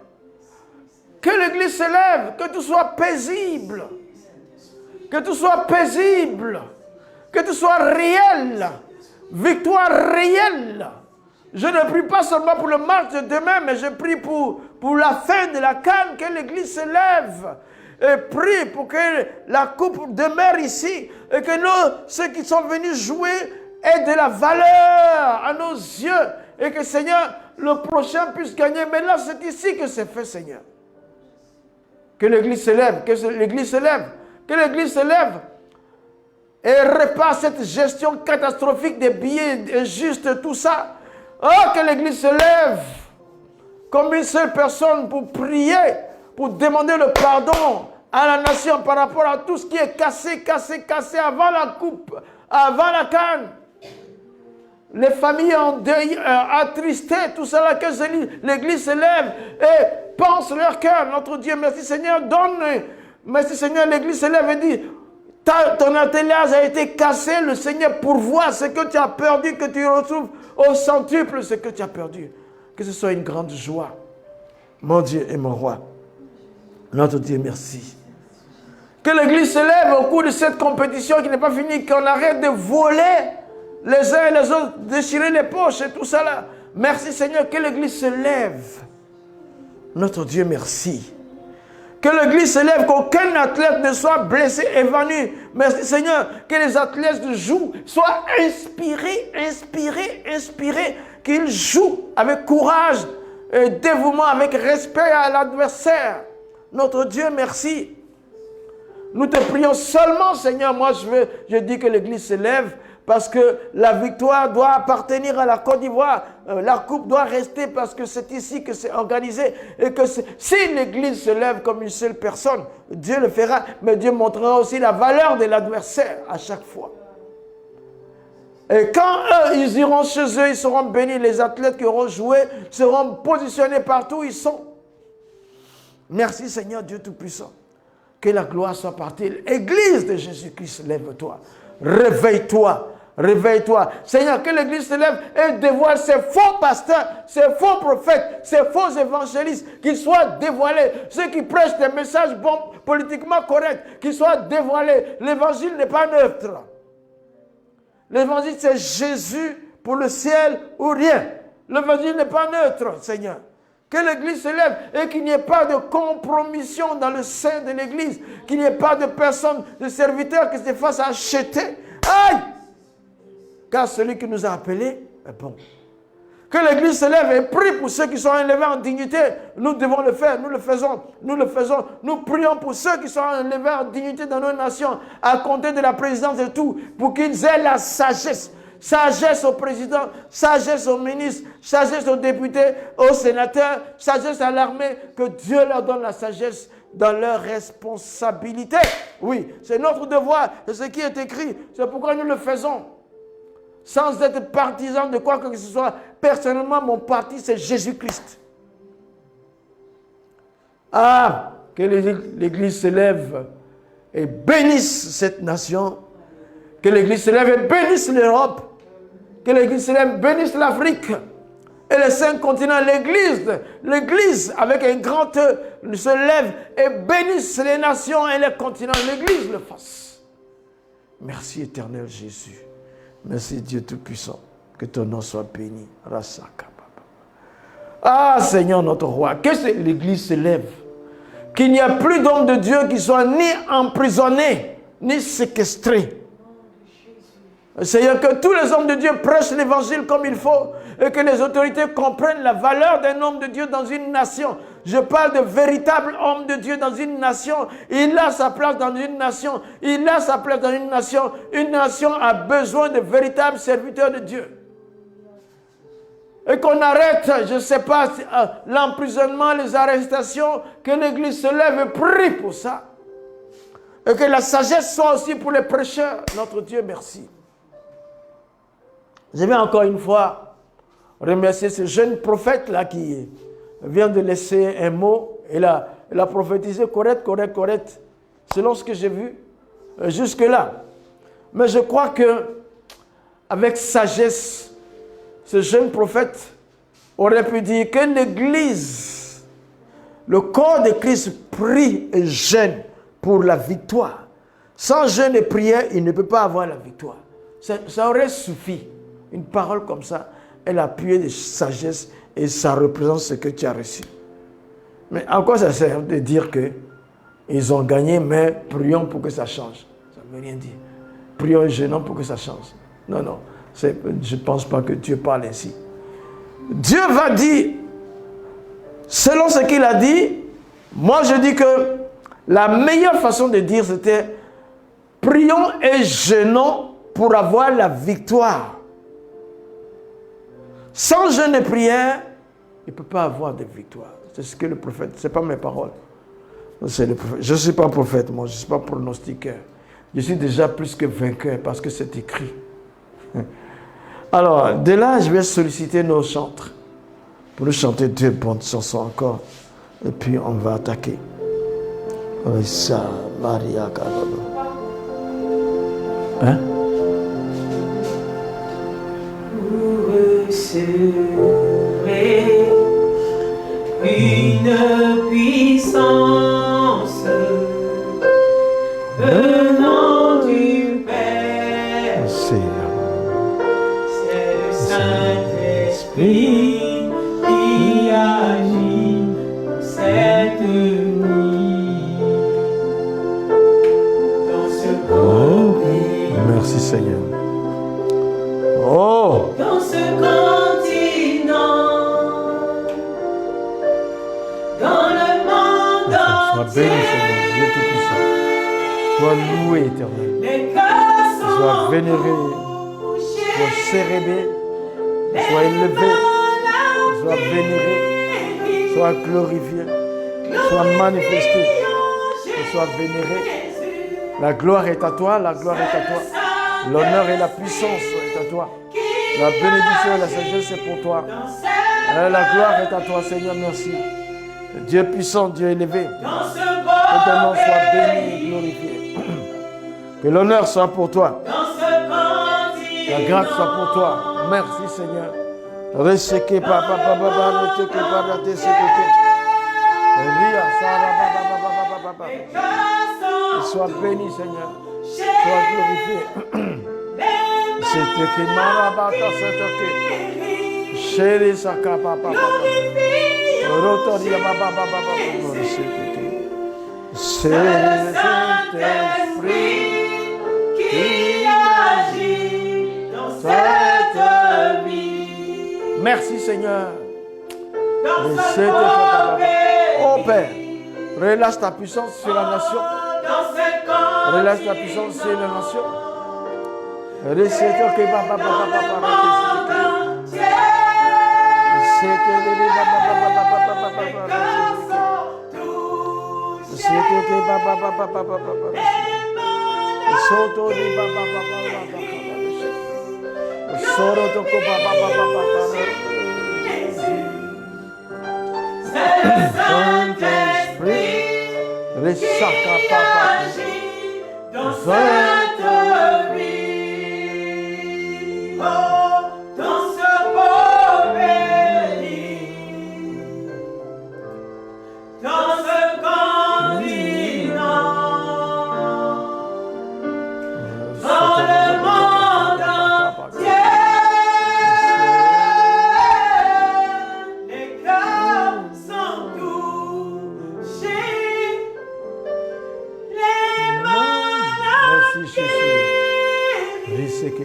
A: Que l'Église se lève, que tout soit paisible. Que tout soit paisible. Que tout soit réel. Victoire réelle. Je ne prie pas seulement pour le match de demain, mais je prie pour la fin de la canne, que l'Église se lève et prie pour que la coupe demeure ici et que ceux qui sont venus jouer aient de la valeur à nos yeux et que Seigneur, le prochain puisse gagner. Mais là, c'est ici que c'est fait, Seigneur. Que l'Église se lève, que l'Église se lève, que l'Église se lève et répare cette gestion catastrophique des billets injustes, tout ça. Oh, que l'Église se lève comme une seule personne pour prier, pour demander le pardon à la nation par rapport à tout ce qui est cassé avant la coupe, avant la canne. Les familles en deuil, attristées, tout cela, que l'Église se lève et pense leur cœur. Notre Dieu, merci Seigneur, donne. Merci Seigneur, l'Église se lève et dit, ton attelage a été cassé, le Seigneur pourvoit ce que tu as perdu, que tu retrouves au centuple ce que tu as perdu. Que ce soit une grande joie. Mon Dieu et mon roi. Notre Dieu, merci. Que l'Église se lève au cours de cette compétition qui n'est pas finie, qu'on arrête de voler les uns et les autres déchirer les poches et tout ça là. Merci Seigneur, que l'Église se lève. Notre Dieu, merci. Que l'Église se lève, qu'aucun athlète ne soit blessé, évanoui. Merci Seigneur, que les athlètes jouent, soient inspirés, qu'ils jouent avec courage et dévouement, avec respect à l'adversaire. Notre Dieu, merci. Nous te prions seulement, Seigneur. Moi, je dis que l'Église se lève parce que la victoire doit appartenir à la Côte d'Ivoire. La coupe doit rester parce que c'est ici que c'est organisé. Et que si l'Église se lève comme une seule personne, Dieu le fera. Mais Dieu montrera aussi la valeur de l'adversaire à chaque fois. Et quand eux, ils iront chez eux, ils seront bénis. Les athlètes qui auront joué seront positionnés partout où ils sont. Merci Seigneur Dieu Tout-Puissant. Que la gloire soit partie. Église de Jésus-Christ, lève-toi. Réveille-toi. Réveille-toi. Seigneur, que l'Église se lève et dévoile ces faux pasteurs, ces faux prophètes, ces faux évangélistes, qu'ils soient dévoilés. Ceux qui prêchent des messages bons, politiquement corrects, qu'ils soient dévoilés. L'évangile n'est pas neutre. L'évangile, c'est Jésus pour le ciel ou rien. L'évangile n'est pas neutre, Seigneur. Que l'Église se lève et qu'il n'y ait pas de compromission dans le sein de l'Église. Qu'il n'y ait pas de personnes, de serviteurs qui se fassent acheter. Aïe! Car celui qui nous a appelés est bon. Que l'Église se lève et prie pour ceux qui sont élevés en dignité. Nous devons le faire, nous le faisons, nous le faisons. Nous prions pour ceux qui sont élevés en dignité dans nos nations, à compter de la présidence et tout, pour qu'ils aient la sagesse. Sagesse au président, sagesse aux ministres, sagesse aux députés, aux sénateurs, sagesse à l'armée, que Dieu leur donne la sagesse dans leurs responsabilités. Oui, c'est notre devoir, c'est ce qui est écrit, c'est pourquoi nous le faisons. Sans être partisan de quoi que ce soit. Personnellement, mon parti, c'est Jésus-Christ. Ah, que l'Église se lève et bénisse cette nation. Que l'Église se lève et bénisse l'Europe. Que l'Église se lève et bénisse l'Afrique. Et les 5 continents. L'Église, avec un grand E, se lève et bénisse les nations et les continents. L'Église le fasse. Merci éternel Jésus. Merci Dieu Tout-Puissant. Que ton nom soit béni. Ah Seigneur notre roi, que l'Église se lève. Qu'il n'y a plus d'hommes de Dieu qui soient ni emprisonnés, ni séquestrés. Seigneur, que tous les hommes de Dieu prêchent l'évangile comme il faut et que les autorités comprennent la valeur d'un homme de Dieu dans une nation. Je parle de véritables hommes de Dieu dans une nation. Il a sa place dans une nation. Il a sa place dans une nation. Une nation a besoin de véritables serviteurs de Dieu. Et qu'on arrête, je ne sais pas, l'emprisonnement, les arrestations, que l'Église se lève et prie pour ça. Et que la sagesse soit aussi pour les prêcheurs. Notre Dieu, merci. Je vais encore une fois remercier ce jeune prophète-là qui vient de laisser un mot. Il a prophétisé correct, selon ce que j'ai vu jusque-là. Mais je crois que avec sagesse, ce jeune prophète aurait pu dire que l'Église, le corps de Christ prie et jeûne pour la victoire. Sans jeûne et prière, il ne peut pas avoir la victoire. Ça aurait suffi. Une parole comme ça, elle a appuyé de sagesse et ça représente ce que tu as reçu. Mais à quoi ça sert de dire qu'ils ont gagné, mais prions pour que ça change? Ça ne veut rien dire. Prions et jeûnons pour que ça change. Non. Je ne pense pas que Dieu parle ainsi. Dieu va dire, selon ce qu'il a dit, moi je dis que la meilleure façon de dire c'était prions et jeûnons pour avoir la victoire. Sans jeûne et prière, il ne peut pas avoir de victoire. C'est ce que le prophète, ce n'est pas mes paroles. C'est le prophète. Je ne suis pas prophète, moi, je ne suis pas pronostiqueur. Je suis déjà plus que vainqueur parce que c'est écrit. Alors, de là, je vais solliciter nos chantres pour nous chanter 2 bonnes chansons encore. Et puis, on va attaquer. Ça, Maria Carolo. Hein?
B: Recevrez une puissance venant du Père.
A: Sois béni, Seigneur, Dieu Tout-Puissant. Sois loué, Éternel. Sois vénéré. Sois cérébré. Sois élevé. Sois vénéré. Sois glorifié. Sois manifesté. Sois vénéré. La gloire est à toi. La gloire est à toi. L'honneur et la puissance est à toi. La bénédiction et la sagesse est pour toi. La gloire est à toi, Seigneur. Merci. Dieu puissant, Dieu élevé. Que ton nom soit béni et glorifié. Que l'honneur soit pour toi. La grâce soit pour toi. Merci, Seigneur. Reseke papa papa reteke parate sekeke. Ria sara papa papa. Sois béni, Seigneur. Sois glorifié. C'était que marabata c'était chéri saka papa papa. Rotoria papa papa papa. C'est le Saint-Esprit qui agit dans cette vie. Merci Seigneur. Oh Père, relâche ta puissance sur la nation. Relâche ta puissance sur la nation. Recette que papa papa papa. Saint-Esprit, ressaka papa dans cette vie, dans ce beau pays, dans ce continent, dans le monde entier. Les cœurs sont touchés, les malades guéris. Merci Jésus.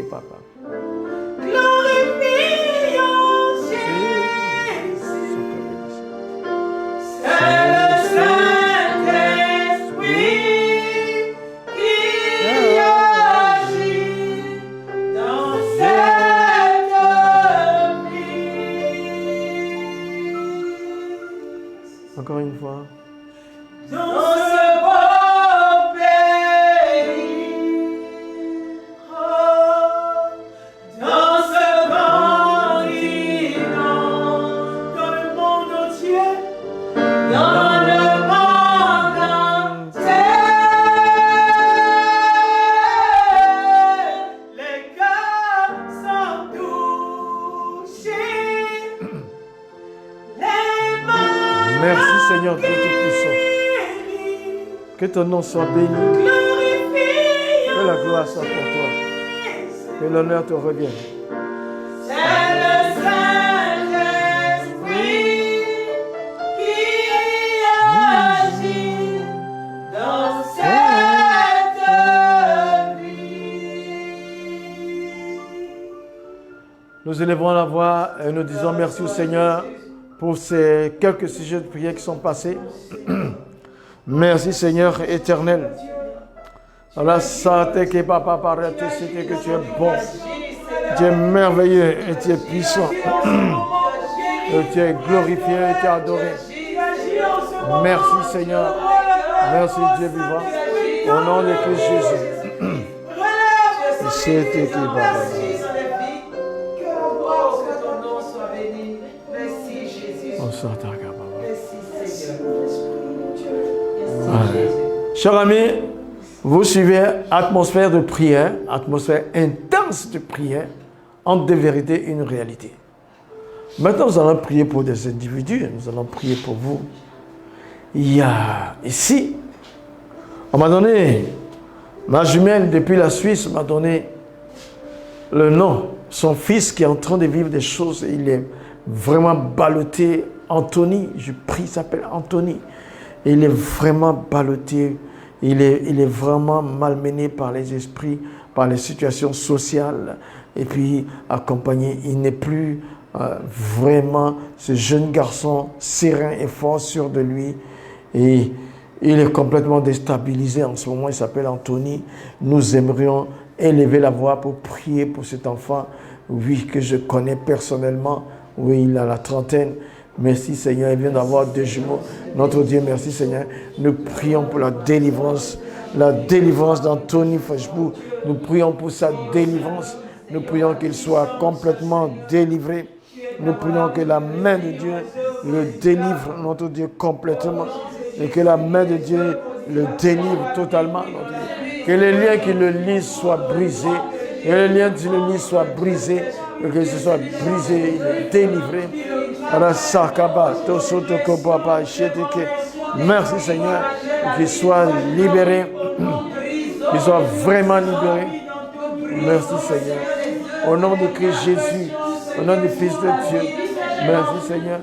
A: Papa. Glorifions Jésus. C'est le Saint-Esprit qui agit dans cette vie. Encore une fois. Dans ce beau pays, dans ce continent, dans le monde entier, dans le monde entier, les cœurs sont touchés, les malades. Merci Seigneur Dieu Tout-Puissant. Que ton nom soit béni. Que la gloire soit pour toi. Que l'honneur te revienne. C'est le Saint-Esprit qui agit dans cette vie. Nous élevons la voix et nous disons merci au Seigneur pour ces quelques sujets de prière qui sont passés. Merci Seigneur éternel. Allah santé que papa paraît c'était que tu es bon. Tu es merveilleux et tu es puissant. Et tu es glorifié et tu es adoré. Merci Seigneur. Merci Dieu vivant. Au nom de Christ Jésus. C'était que papa. Chers amis, vous suivez atmosphère de prière, atmosphère intense de prière, entre des vérités et une réalité. Maintenant, nous allons prier pour des individus, nous allons prier pour vous. Il y a ici, on m'a donné, ma jumelle depuis la Suisse m'a donné le nom, son fils qui est en train de vivre des choses, il est vraiment ballotté. Anthony, je prie, il s'appelle Anthony. Il est vraiment ballotté, il est vraiment malmené par les esprits, par les situations sociales, et puis accompagné. Il n'est plus vraiment ce jeune garçon serein et fort sûr de lui. Et Il est complètement déstabilisé en ce moment. Il s'appelle Anthony. Nous aimerions élever la voix pour prier pour cet enfant. Oui, que je connais personnellement. Oui, il a la trentaine. Merci Seigneur, il vient d'avoir 2 jumeaux. Notre Dieu, merci Seigneur. Nous prions pour la délivrance d'Anthony Fashbou. Nous prions pour sa délivrance. Nous prions qu'il soit complètement délivré. Nous prions que la main de Dieu le délivre, notre Dieu, complètement. Et que la main de Dieu le délivre totalement, notre Dieu. Que les liens qui le lient soient brisés. Que les liens qui le lient soient brisés. Que ce soit brisé, délivré. Merci Seigneur, qu'il soit libéré, qu'il soit vraiment libéré. Merci Seigneur. Au nom de Christ Jésus, au nom du Fils de Dieu, merci Seigneur.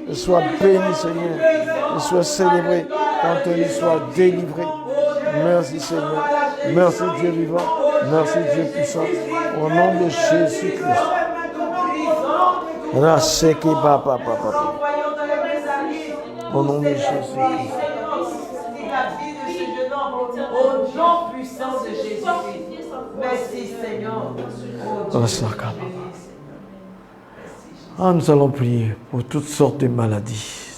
A: Qu'il soit béni Seigneur, qu'il soit célébré, qu'Anthony soit délivré. Merci Seigneur. Merci Dieu vivant, merci Dieu puissant. Au nom de Jésus-Christ. Au nom de Jésus-Christ.
C: Au nom puissant de Jésus-Christ. Merci Seigneur.
A: Nous allons prier pour toutes sortes de maladies.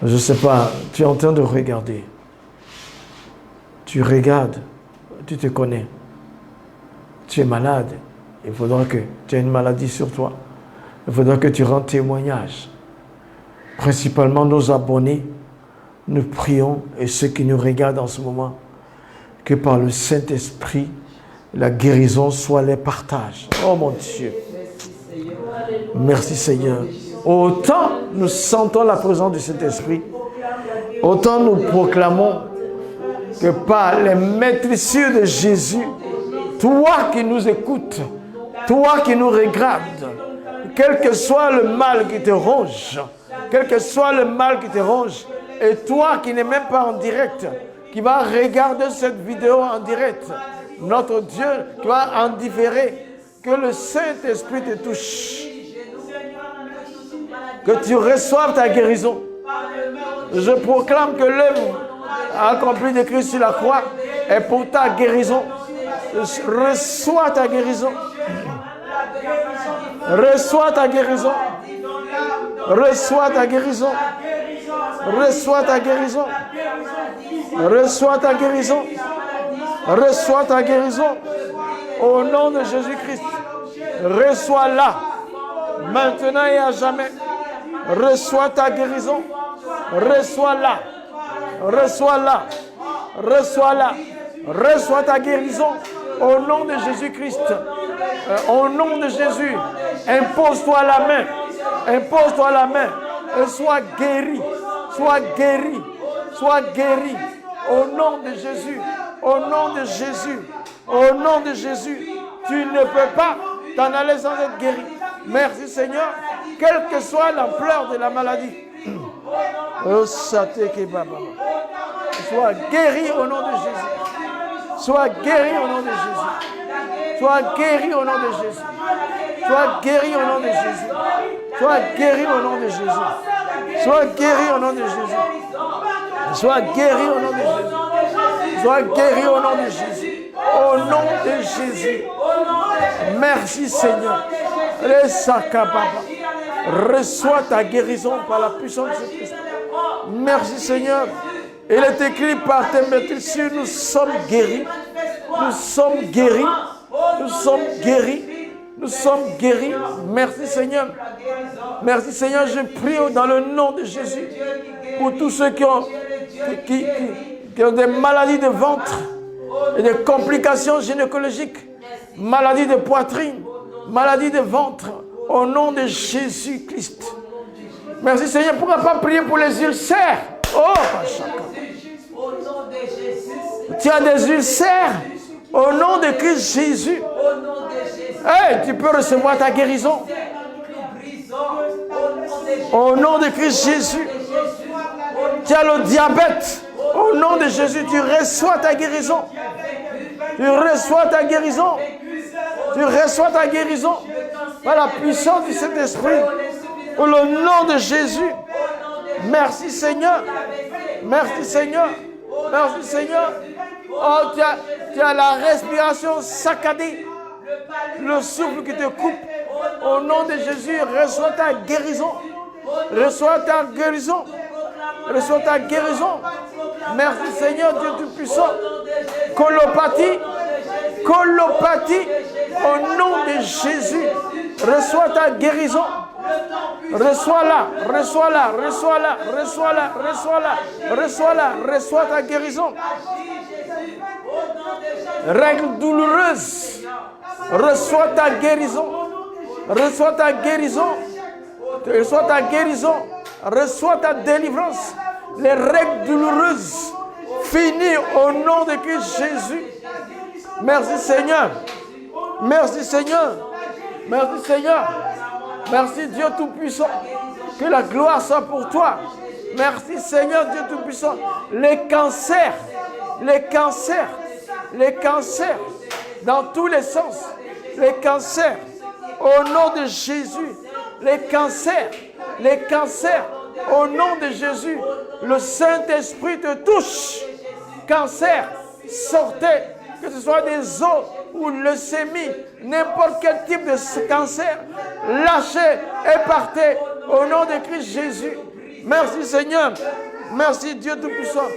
A: Je ne sais pas, tu es en train de regarder. Tu regardes, tu te connais. Tu es malade. Il faudra que tu aies une maladie sur toi. Il faudra que tu rendes témoignage. Principalement nos abonnés, nous prions et ceux qui nous regardent en ce moment, que par le Saint-Esprit, la guérison soit les partages. Oh mon Dieu. Merci Seigneur. Autant nous sentons la présence du Saint-Esprit, autant nous proclamons que par les maîtrisures de Jésus, toi qui nous écoutes, toi qui nous regardes, quel que soit le mal qui te ronge, quel que soit le mal qui te ronge, et toi qui n'es même pas en direct, qui va regarder cette vidéo en direct, notre Dieu qui va en différer, que le Saint-Esprit te touche, que tu reçoives ta guérison. Je proclame que l'œuvre accomplie de Christ sur la croix est pour ta guérison. Reçois ta guérison. Reçois ta guérison. Reçois ta guérison. Reçois ta guérison. Reçois ta guérison. Reçois ta guérison. Au nom de Jésus-Christ. Reçois-la. Maintenant et à jamais. Reçois ta guérison. Reçois-la. Reçois-la. Reçois-la. Reçois ta guérison. Au nom de Jésus-Christ. Au nom de Jésus. Impose-toi la main. Impose-toi la main. Et sois guéri. Sois guéri. Sois guéri. Au nom de Jésus. Au nom de Jésus. Au nom de Jésus. Tu ne peux pas t'en aller sans être guéri. Merci Seigneur. Quelle que soit l'ampleur de la maladie. Sois guéri au nom de Jésus. Sois guéri au nom de Jésus. Sois guéri au nom de Jésus. Sois guéri au nom de Jésus. Sois guéri au nom de Jésus. Sois guéri au nom de Jésus. Sois guéri au nom de Jésus. Sois guéri au nom de Jésus. Au nom de Jésus. Merci Seigneur. Reçois ta guérison par la puissance de Christ. Merci Seigneur. Il est écrit par tes maîtrisures, nous sommes guéris. Nous sommes guéris. Nous sommes guéris. Nous sommes guéris. Merci Seigneur. Merci Seigneur. Je prie dans le nom de Jésus pour tous ceux qui ont des maladies de ventre et des complications gynécologiques, maladies de poitrine, maladies de ventre, au nom de Jésus-Christ. Merci Seigneur. Pourquoi pas prier pour les ulcères? Oh, tu as des ulcères au nom de Christ Jésus. Hey, tu peux recevoir ta guérison au nom de Christ Jésus. Tu as le diabète au nom de Jésus. Tu reçois ta guérison. Tu reçois ta guérison. Tu reçois ta guérison par la puissance du Saint-Esprit. Au nom de Jésus. Merci Seigneur. Merci Seigneur. Merci Seigneur. Oh, tu as la respiration saccadée. Le souffle qui te coupe. Au nom de Jésus, reçois ta guérison. Reçois ta guérison. Reçois ta guérison. Merci Seigneur Dieu Tout-Puissant. Colopathie. Colopathie. Au nom de Jésus. Reçois ta guérison. Reçois-la. Reçois-la. Reçois-la. Reçois-la. Reçois-la. Reçois-la. Reçois ta guérison. Règle douloureuse. Reçois ta guérison. Reçois ta guérison. Reçois ta guérison. Reçois ta délivrance. Les règles douloureuses finies au nom de Christ Jésus. Merci Seigneur. Merci Seigneur. Merci Seigneur. Merci Dieu Tout-Puissant. Que la gloire soit pour toi. Merci Seigneur Dieu Tout-Puissant. Les cancers. Les cancers. Les cancers. Dans tous les sens. Les cancers. Au nom de Jésus. Les cancers. Les cancers. Au nom de Jésus. Le Saint-Esprit te touche. Cancer. Sortez. Que ce soit des os ou leucémie. N'importe quel type de cancer. Lâchez et partez. Au nom de Christ Jésus. Merci Seigneur. Merci Dieu Tout-Puissant.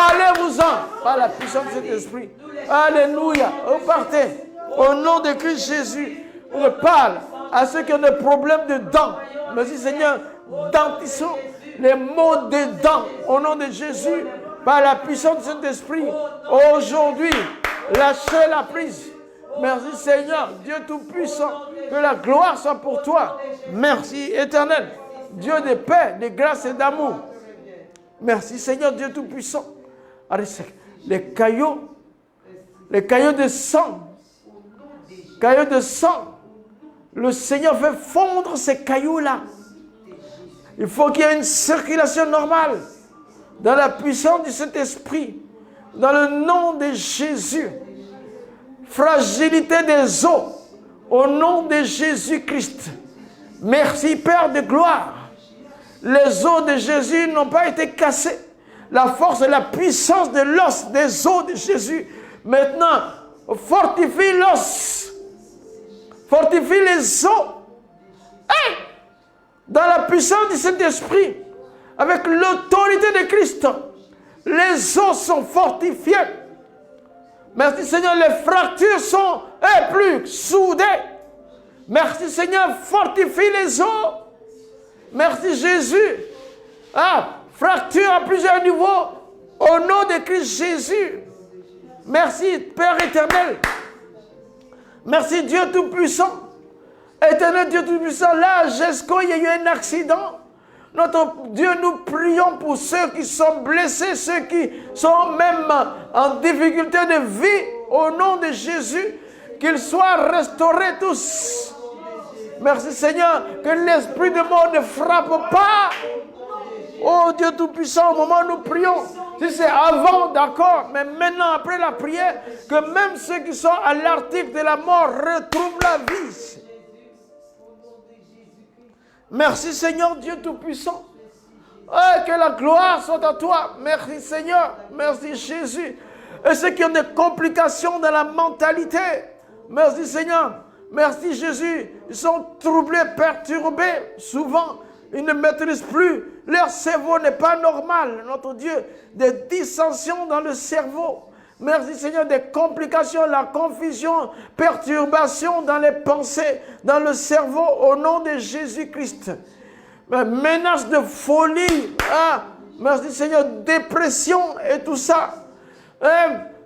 A: Allez-vous-en par la puissance de cet esprit. Alléluia. Partez. Au nom de Christ Jésus. Je parle à ceux qui ont des problèmes de dents. Merci Seigneur. Dentition. Les maux des dents. Au nom de Jésus. Par la puissance de cet esprit. Aujourd'hui. Lâchez la prise. Merci Seigneur. Dieu Tout-Puissant. Que la gloire soit pour toi. Merci Éternel. Dieu de paix, de grâce et d'amour. Merci Seigneur Dieu Tout-Puissant. Les caillots de sang. Caillots de sang. Le Seigneur fait fondre ces cailloux-là. Il faut qu'il y ait une circulation normale dans la puissance de cet esprit. Dans le nom de Jésus. Fragilité des os. Au nom de Jésus-Christ. Merci Père de gloire. Les os de Jésus n'ont pas été cassés. La force et la puissance de l'os des os de Jésus. Maintenant, fortifie l'os. Fortifie les os. Hey! Dans la puissance de cet esprit. Avec l'autorité de Christ. Les os sont fortifiés. Merci Seigneur, les fractures sont plus soudées. Merci Seigneur, fortifie les os. Merci Jésus. Fracture à plusieurs niveaux. Au nom de Christ Jésus. Merci Père éternel. Merci Dieu Tout-Puissant. Éternel Dieu Tout-Puissant, là, jusqu'où il y a eu un accident. Notre Dieu, nous prions pour ceux qui sont blessés, ceux qui sont même en difficulté de vie. Au nom de Jésus, qu'ils soient restaurés tous. Merci Seigneur, que l'esprit de mort ne frappe pas. Oh Dieu Tout-Puissant, au moment où nous prions, si c'est avant, d'accord, mais maintenant, après la prière, que même ceux qui sont à l'article de la mort retrouvent la vie. Merci Seigneur Dieu Tout-Puissant. Oh, que la gloire soit à toi. Merci Seigneur. Merci Jésus. Et ceux qui ont des complications dans la mentalité. Merci Seigneur. Merci Jésus. Ils sont troublés, perturbés. Souvent, ils ne maîtrisent plus. Leur cerveau n'est pas normal. Notre Dieu, des dissensions dans le cerveau. Merci Seigneur, des complications, la confusion, perturbation dans les pensées, dans le cerveau, au nom de Jésus-Christ. Menace de folie, merci Seigneur, dépression et tout ça.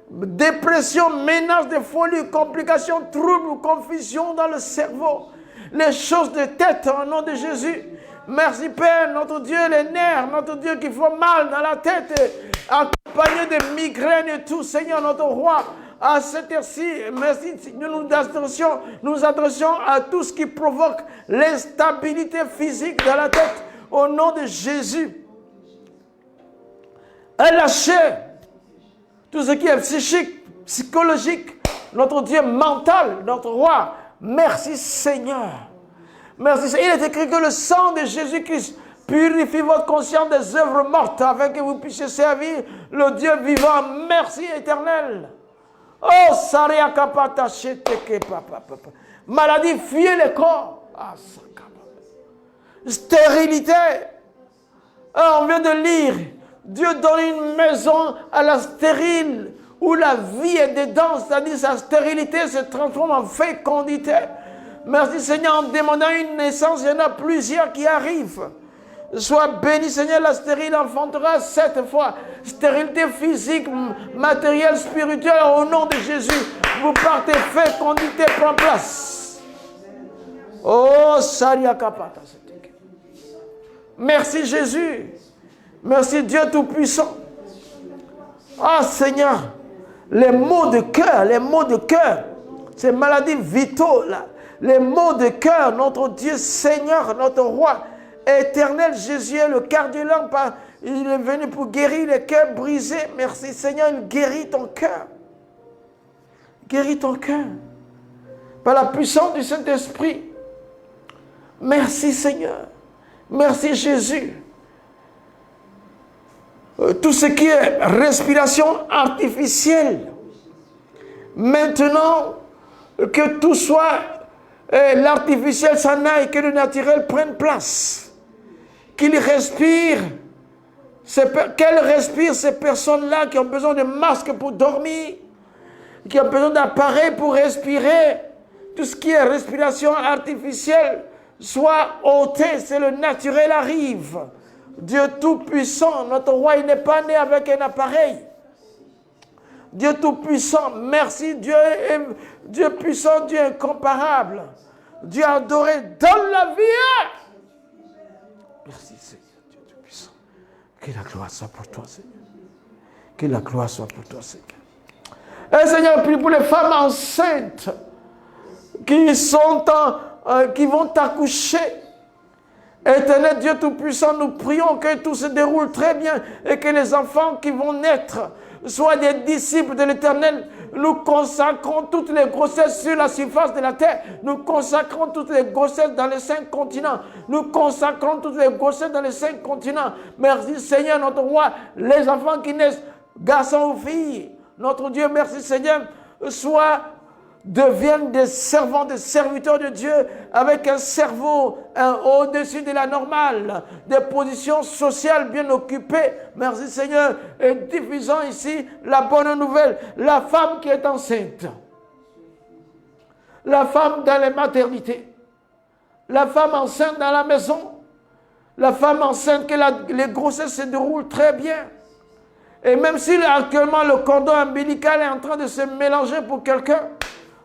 A: Dépression, menace de folie, complications, troubles, confusion dans le cerveau. Les choses de tête, au nom de Jésus. Merci Père, notre Dieu, les nerfs, notre Dieu qui font mal dans la tête, accompagné de migraines et tout, Seigneur, notre roi, à cette heure-ci, merci, nous adressions à tout ce qui provoque l'instabilité physique dans la tête, au nom de Jésus. Et lâchez tout ce qui est psychique, psychologique, notre Dieu mental, notre roi. Merci Seigneur. Merci. Il est écrit que le sang de Jésus-Christ Purifie votre conscience des œuvres mortes afin que vous puissiez servir le Dieu vivant. Merci éternel. Oh, Saria Kapata, Sheteke, papa. Maladie, fuyez les corps. Ah, stérilité. Ah, on vient de lire. Dieu donne une maison à la stérile où la vie est dedans, c'est-à-dire sa stérilité se transforme en fécondité. Merci Seigneur, en demandant une naissance, il y en a plusieurs qui arrivent. Sois béni Seigneur, la stérile enfantera 7 fois. Stérilité physique, matérielle, spirituelle, au nom de Jésus. Vous partez, fécondité prend place. Oh, Saria Kapata. Merci Jésus. Merci Dieu Tout-Puissant. Ah Seigneur, les maux de cœur, ces maladies vitaux là, les maux de cœur, notre Dieu Seigneur, notre Roi éternel, Jésus est le cardiologue, il est venu pour guérir les cœurs brisés. Merci Seigneur, il guérit ton cœur. Guérit ton cœur. Par la puissance du Saint-Esprit. Merci Seigneur. Merci Jésus. Tout ce qui est respiration artificielle, maintenant que tout soit l'artificiel s'en aille, que le naturel prenne place, qu'il respire, qu'elles respirent ces personnes-là qui ont besoin de masques pour dormir, qui ont besoin d'appareils pour respirer, tout ce qui est respiration artificielle soit ôté, c'est le naturel arrive. Dieu Tout-Puissant, notre Roi, il n'est pas né avec un appareil. Dieu Tout-Puissant, merci Dieu puissant, Dieu incomparable. Dieu adoré, donne la vie. Merci Seigneur, Dieu Tout-Puissant. Que la gloire soit pour toi, Seigneur. Que la gloire soit pour toi, Seigneur. Et Seigneur, prie pour les femmes enceintes qui vont accoucher. Éternel Dieu Tout-Puissant, nous prions que tout se déroule très bien et que les enfants qui vont naître soient des disciples de l'Éternel. Nous consacrons toutes les grossesses sur la surface de la terre. Nous consacrons toutes les grossesses dans les 5 continents. Nous consacrons toutes les grossesses dans les 5 continents. Merci Seigneur, notre Roi. Les enfants qui naissent, garçons ou filles, notre Dieu, merci Seigneur, deviennent des servants, des serviteurs de Dieu avec un cerveau au-dessus de la normale, des positions sociales bien occupées. Merci Seigneur. Et diffusons ici la bonne nouvelle. La femme qui est enceinte, la femme dans les maternités, la femme enceinte dans la maison, la femme enceinte que les grossesses se déroulent très bien. Et même si actuellement le cordon ombilical est en train de se mélanger pour quelqu'un,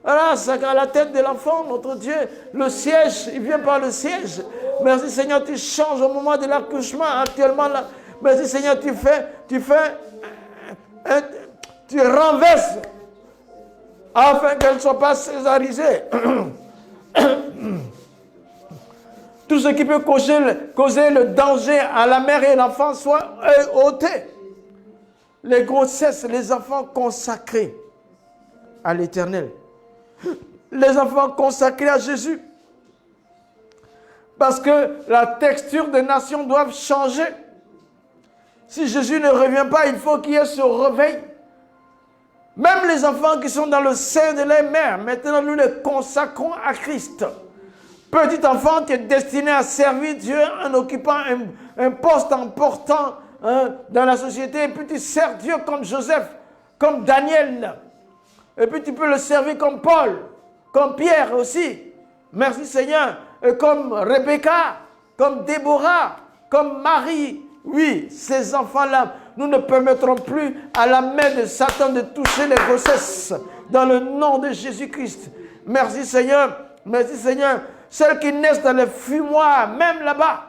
A: voilà, c'est à la tête de l'enfant, notre Dieu, le siège, il vient par le siège. Merci Seigneur, tu changes au moment de l'accouchement actuellement là. Merci Seigneur, tu renverses afin qu'elle ne soit pas césarisée. Tout ce qui peut causer le danger à la mère et l'enfant soit ôté. Les grossesses, les enfants consacrés à l'Éternel. Les enfants consacrés à Jésus. Parce que la texture des nations doit changer. Si Jésus ne revient pas, il faut qu'il y ait ce réveil. Même les enfants qui sont dans le sein de leur mère, maintenant nous les consacrons à Christ. Petit enfant qui est destiné à servir Dieu en occupant un poste important dans la société. Et puis tu sers Dieu comme Joseph, comme Daniel. Et puis tu peux le servir comme Paul, comme Pierre aussi. Merci Seigneur. Et comme Rebecca, comme Déborah, comme Marie. Oui, ces enfants-là, nous ne permettrons plus à la main de Satan de toucher les grossesses. Dans le nom de Jésus-Christ. Merci Seigneur. Merci Seigneur. Celles qui naissent dans les fumoirs, même là-bas.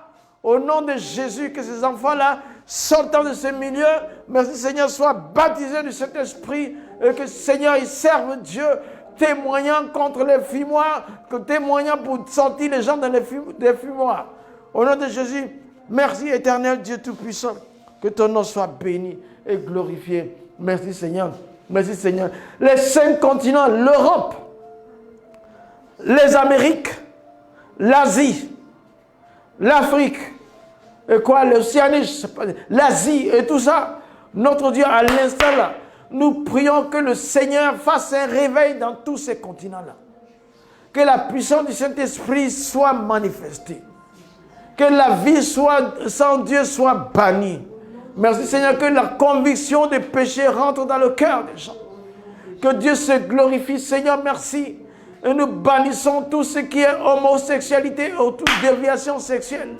A: Au nom de Jésus, que ces enfants-là, sortant de ce milieu, merci Seigneur, soient baptisés du Saint-Esprit. Et que Seigneur, ils servent Dieu, témoignant contre les fumoirs, témoignant pour sortir les gens dans les fumoirs. Au nom de Jésus, merci éternel Dieu Tout-Puissant. Que ton nom soit béni et glorifié. Merci Seigneur. Merci Seigneur. Les 5 continents, l'Europe, les Amériques, l'Asie, l'Afrique, et quoi, l'Océanie, l'Asie et tout ça. Notre Dieu, à l'instant là, nous prions que le Seigneur fasse un réveil dans tous ces continents-là. Que la puissance du Saint-Esprit soit manifestée. Que la vie sans Dieu soit bannie. Merci Seigneur, que la conviction des péchés rentre dans le cœur des gens. Que Dieu se glorifie. Seigneur, merci. Et nous bannissons tout ce qui est homosexualité ou toute déviation sexuelle.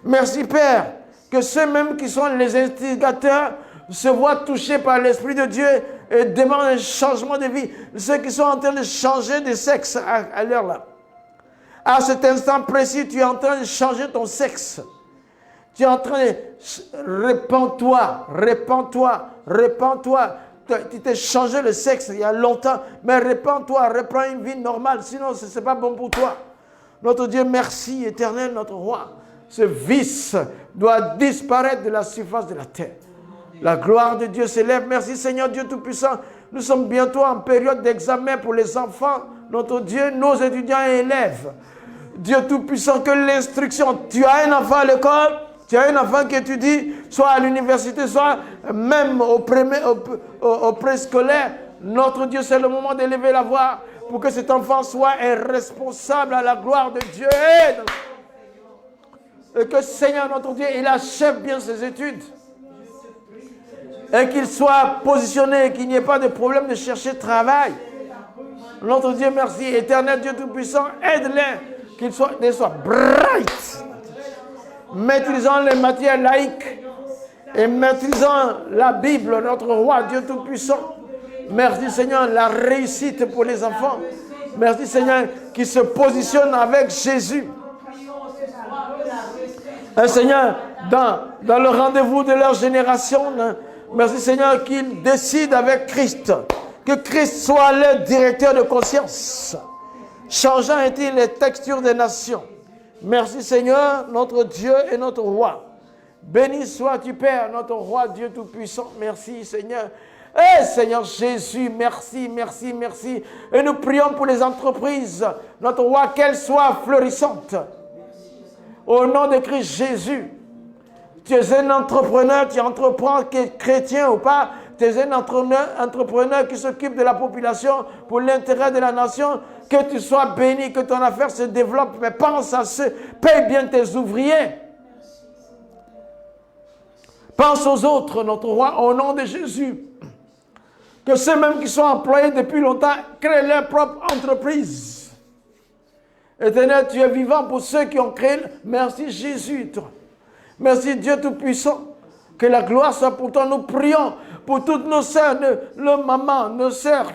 A: Merci Père, que ceux-mêmes qui sont les instigateurs se voient touchés par l'Esprit de Dieu et demandent un changement de vie. Ceux qui sont en train de changer de sexe à l'heure là. À cet instant précis, tu es en train de changer ton sexe. Tu es en train de... Répands-toi, répands-toi, répands-toi. Tu t'es changé le sexe il y a longtemps, mais répands-toi, reprends une vie normale, sinon ce n'est pas bon pour toi. Notre Dieu, merci, éternel, notre roi. Ce vice doit disparaître de la surface de la terre. La gloire de Dieu s'élève. Merci Seigneur Dieu Tout-Puissant. Nous sommes bientôt en période d'examen pour les enfants. Notre Dieu, nos étudiants et élèves. Dieu Tout-Puissant, que l'instruction, tu as un enfant à l'école, tu as un enfant qui étudie, soit à l'université, soit même au préscolaire. Notre Dieu, c'est le moment d'élever la voix pour que cet enfant soit un responsable à la gloire de Dieu. Et que Seigneur, notre Dieu, il achève bien ses études. Et qu'il soit positionné, qu'il n'y ait pas de problème de chercher travail. Notre Dieu, merci. Éternel Dieu Tout-Puissant, aide-les, qu'ils soient bright. Maîtrisant les matières laïques et maîtrisant la Bible, notre roi, Dieu Tout-Puissant. Merci Seigneur, la réussite pour les enfants. Merci Seigneur, qu'ils se positionnent avec Jésus. Et Seigneur, dans le rendez-vous de leur génération, merci Seigneur, qu'ils décident avec Christ. Que Christ soit leur directeur de conscience, changeant ainsi les textures des nations. Merci Seigneur, notre Dieu et notre roi. Béni sois-tu Père, notre roi, Dieu Tout-Puissant. Merci Seigneur. Eh Seigneur Jésus, merci, merci, merci. Et nous prions pour les entreprises, notre roi, qu'elles soient fleurissantes. Au nom de Christ Jésus. Tu es un entrepreneur qui entreprend, qui est chrétien ou pas. Tu es un entrepreneur qui s'occupe de la population pour l'intérêt de la nation. Que tu sois béni, que ton affaire se développe. Mais pense à ceux, paye bien tes ouvriers. Pense aux autres, notre roi, au nom de Jésus. Que ceux-mêmes qui sont employés depuis longtemps créent leur propre entreprise. Éternel, tu es vivant pour ceux qui ont créé. Merci Jésus, toi. Merci Dieu Tout-Puissant. Que la gloire soit pour toi. Nous prions pour toutes nos sœurs, nos mamans, nos sœurs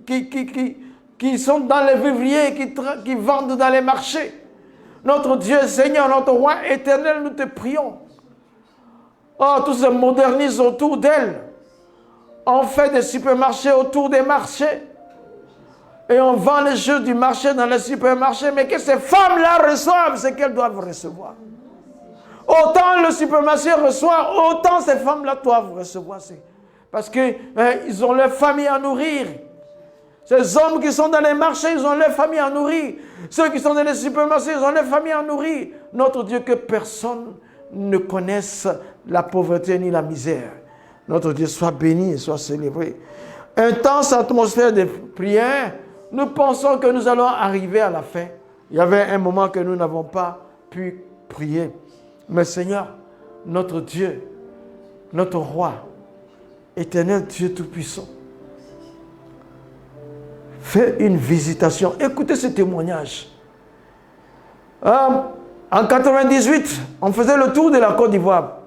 A: qui sont dans les vivriers, qui vendent dans les marchés. Notre Dieu, Seigneur, notre roi éternel, nous te prions. Oh, tout se modernise autour d'elles. On fait des supermarchés autour des marchés. Et on vend les choses du marché dans les supermarchés. Mais que ces femmes-là reçoivent ce qu'elles doivent recevoir. Autant le supermarché reçoit, autant ces femmes-là doivent recevoir. Parce qu'ils ont leur famille à nourrir. Ces hommes qui sont dans les marchés, ils ont leur famille à nourrir. Ceux qui sont dans les supermarchés, ils ont leur famille à nourrir. Notre Dieu, que personne ne connaisse la pauvreté ni la misère. Notre Dieu soit béni et soit célébré. Intense atmosphère de prière. Nous pensons que nous allons arriver à la fin. Il y avait un moment que nous n'avons pas pu prier. Mais Seigneur, notre Dieu, notre roi, éternel Dieu Tout-Puissant, fais une visitation. Écoutez ce témoignage. En 98, on faisait le tour de la Côte d'Ivoire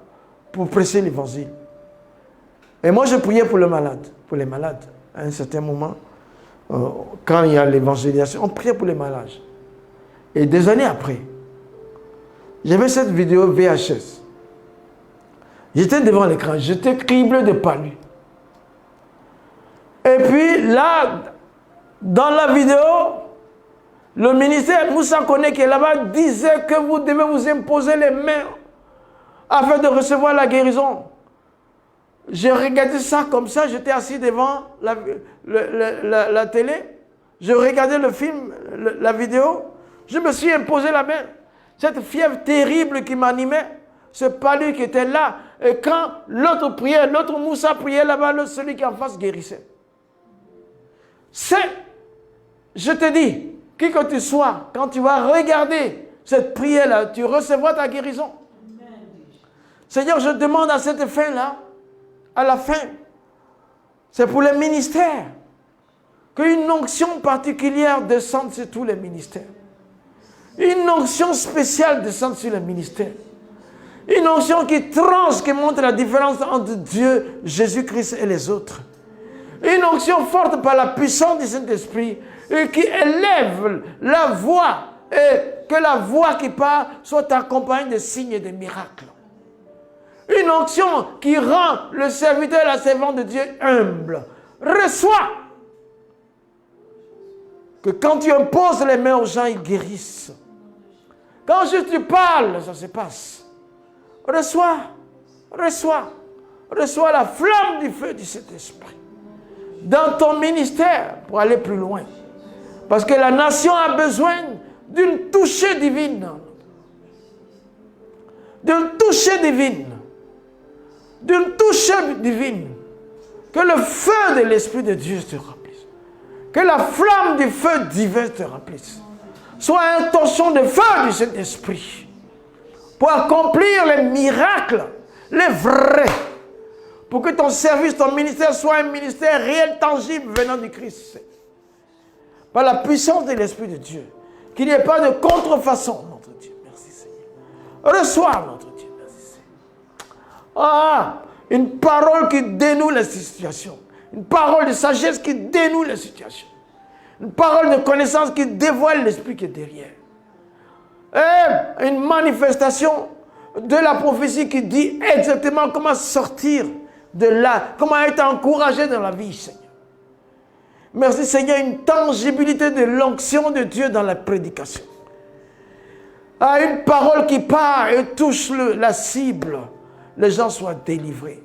A: pour prêcher l'évangile. Et moi, je priais pour les malades. À un certain moment, quand il y a l'évangélisation, on priait pour les malades. Et des années après, j'avais cette vidéo VHS. J'étais devant l'écran, j'étais criblé de palud. Et puis là, dans la vidéo, le ministère Moussa Koné qui est là-bas disait que vous devez vous imposer les mains afin de recevoir la guérison. J'ai regardé ça comme ça, j'étais assis devant la télé, je regardais le film, la vidéo, je me suis imposé la main. cette fièvre terrible qui m'animait, ce palu qui était là, et quand l'autre priait, l'autre Moussa priait là-bas, celui qui en face guérissait. Je te dis, qui que tu sois, quand tu vas regarder cette prière-là, tu recevras ta guérison. Seigneur, je demande à cette fin-là, à la fin, c'est pour les ministères, qu'une onction particulière descende sur tous les ministères. Une onction spéciale descende sur les ministères. Une onction qui tranche, qui montre la différence entre Dieu, Jésus-Christ et les autres. Une onction forte par la puissance du Saint-Esprit et qui élève la voix et que la voix qui parle soit accompagnée de signes et de miracles. Une onction qui rend le serviteur et la servante de Dieu humble. Reçois que quand tu imposes les mains aux gens, ils guérissent. Quand juste tu parles, ça se passe. Reçois la flamme du feu du Saint-Esprit dans ton ministère pour aller plus loin. Parce que la nation a besoin d'une touchée divine. D'une touchée divine. D'une touchée divine. Que le feu de l'Esprit de Dieu te remplisse. Que la flamme du feu divin te remplisse. Sois un torchon de feu du Saint-Esprit. Pour accomplir les miracles, les vrais. Pour que ton service, ton ministère soit un ministère réel, tangible, venant du Christ. Par la puissance de l'Esprit de Dieu. Qu'il n'y ait pas de contrefaçon, notre Dieu. Merci Seigneur. Reçois, notre Dieu. Merci Seigneur. Une parole qui dénoue les situations. Une parole de sagesse qui dénoue les situations. Une parole de connaissance qui dévoile l'esprit qui est derrière. Et une manifestation de la prophétie qui dit exactement comment sortir de là, comment être encouragé dans la vie, Seigneur. Merci Seigneur, une tangibilité de l'onction de Dieu dans la prédication. Une parole qui part et touche la cible, les gens soient délivrés.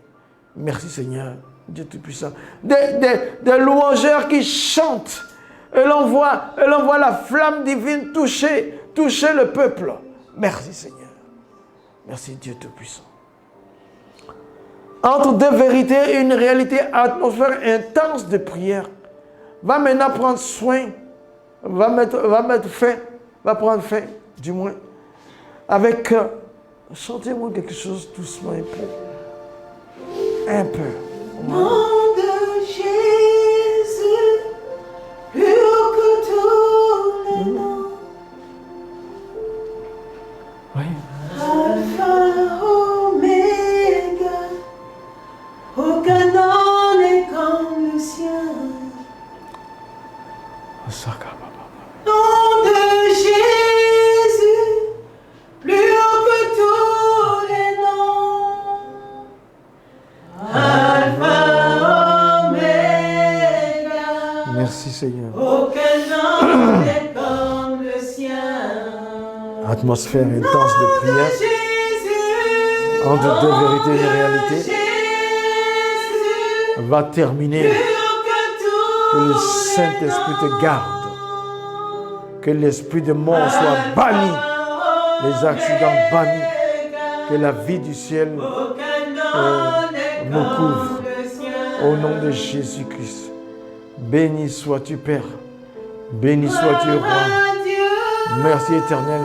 A: Merci Seigneur, Dieu Tout-Puissant. Des louangeurs qui chantent, et l'on voit la flamme divine toucher le peuple. Merci Seigneur. Merci Dieu Tout-Puissant. Entre deux vérités et une réalité, atmosphère intense de prière, va maintenant prendre soin, va prendre fin, du moins, avec, chantez-moi quelque chose doucement un peu. Un peu.
C: Nom de Jésus, plus haut que tous les noms.
A: Oui.
C: Alpha, Oméga, aucun nom n'est comme le sien. Nom de Jésus, plus haut que tous les noms. Alpha, Oméga.
A: Merci Seigneur.
C: Aucun nom n'est comme le sien.
A: Atmosphère intense de prière. Entre deux vérités et une réalité. Va terminer. Que le Saint-Esprit te garde. Que l'esprit de mort soit banni. Les accidents bannis. Que la vie du ciel nous couvre. Au nom de Jésus-Christ. Béni sois-tu, Père. Béni sois-tu, Roi. Merci, Éternel.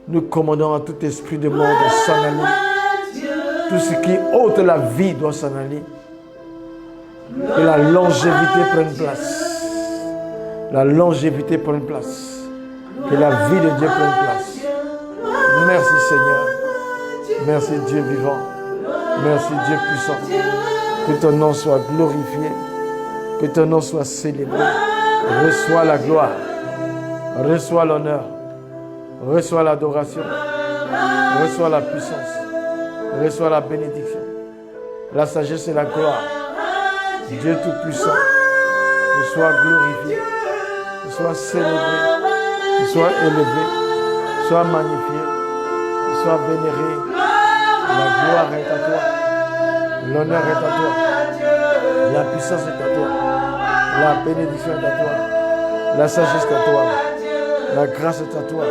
A: Nous commandons à tout esprit de mort de s'en aller. Tout ce qui ôte la vie doit s'en aller. Que la longévité prenne place. La longévité prenne place. Que la vie de Dieu prenne place. Merci Seigneur. Merci Dieu vivant. Merci Dieu puissant. Que ton nom soit glorifié. Que ton nom soit célébré. Reçois la gloire. Reçois l'honneur. Reçois l'adoration. Reçois la puissance. Reçois la bénédiction. La sagesse et la gloire. Dieu Tout-Puissant, que sois glorifié, que sois célébré, que sois élevé, sois magnifié, que sois vénéré. La gloire est à toi, l'honneur est à toi, la puissance est à toi, la bénédiction est à toi, la sagesse est à toi, la grâce est à toi,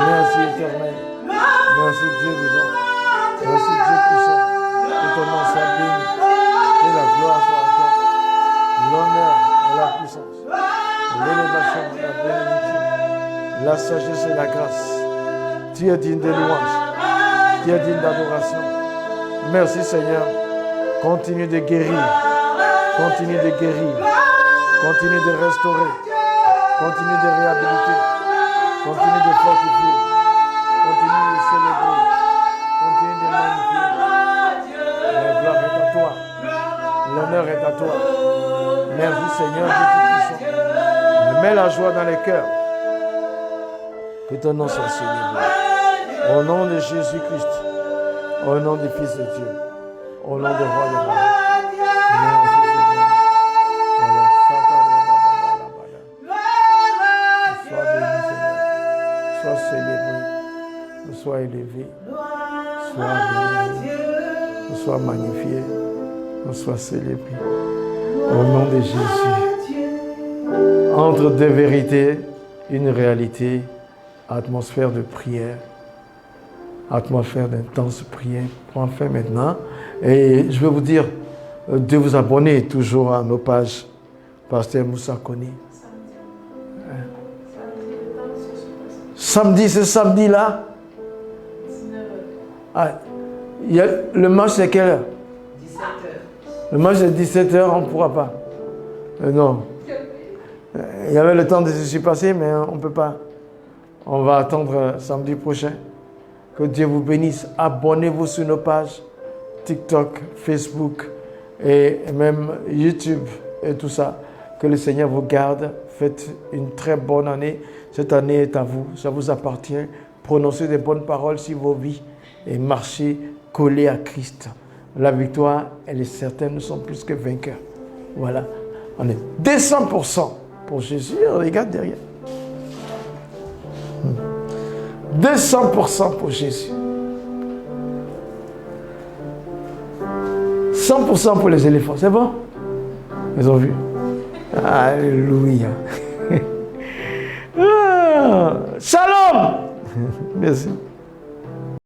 A: Merci éternel. Merci Dieu vivant. Merci Dieu puissant. Que ton nom soit béni. Que la gloire soit à toi. L'honneur et la puissance. L'élévation, la bénédiction. La sagesse et la grâce. Tu es digne de louange. Tu es digne d'adoration. Merci Seigneur. Continue de guérir. Continue de guérir. Continue de restaurer. Continue de réhabiliter. Continue de fortifier. Continue de célébrer. Continue de magnifier. La gloire est à toi. L'honneur est à toi. Merci Seigneur Dieu Tout-Puissant. Mets la joie dans les cœurs. Que ton nom soit célébré. Au nom de Jésus-Christ. Au nom du Fils de Dieu. Au nom du Roi des Rois. Merci Seigneur. Sois béni Seigneur. Sois célébré. Sois élevé. Sois béni. Sois magnifié. Sois célébré. Au nom de Jésus. Entre deux vérités, une réalité, atmosphère de prière. Atmosphère d'intense prière. Prends fin maintenant. Et je vais vous dire de vous abonner toujours à nos pages. Pasteur Moussa Koni. Samedi, c'est samedi là. Ah, le match c'est quelle heure? 17h. Le match c'est 17h, on ne pourra pas. Non. Il y avait le temps de se passer, mais on ne peut pas. On va attendre samedi prochain. Que Dieu vous bénisse. Abonnez-vous sur nos pages TikTok, Facebook et même YouTube et tout ça. Que le Seigneur vous garde. Faites une très bonne année. Cette année est à vous. Ça vous appartient. Prononcez des bonnes paroles sur vos vies et marchez collés à Christ. La victoire, elle est certaine. Nous sommes plus que vainqueurs. Voilà. On est 200% pour Jésus. Regarde derrière. 200% pour Jésus. 100% pour les éléphants. C'est bon? Ils ont vu. Alléluia. Shalom. Merci.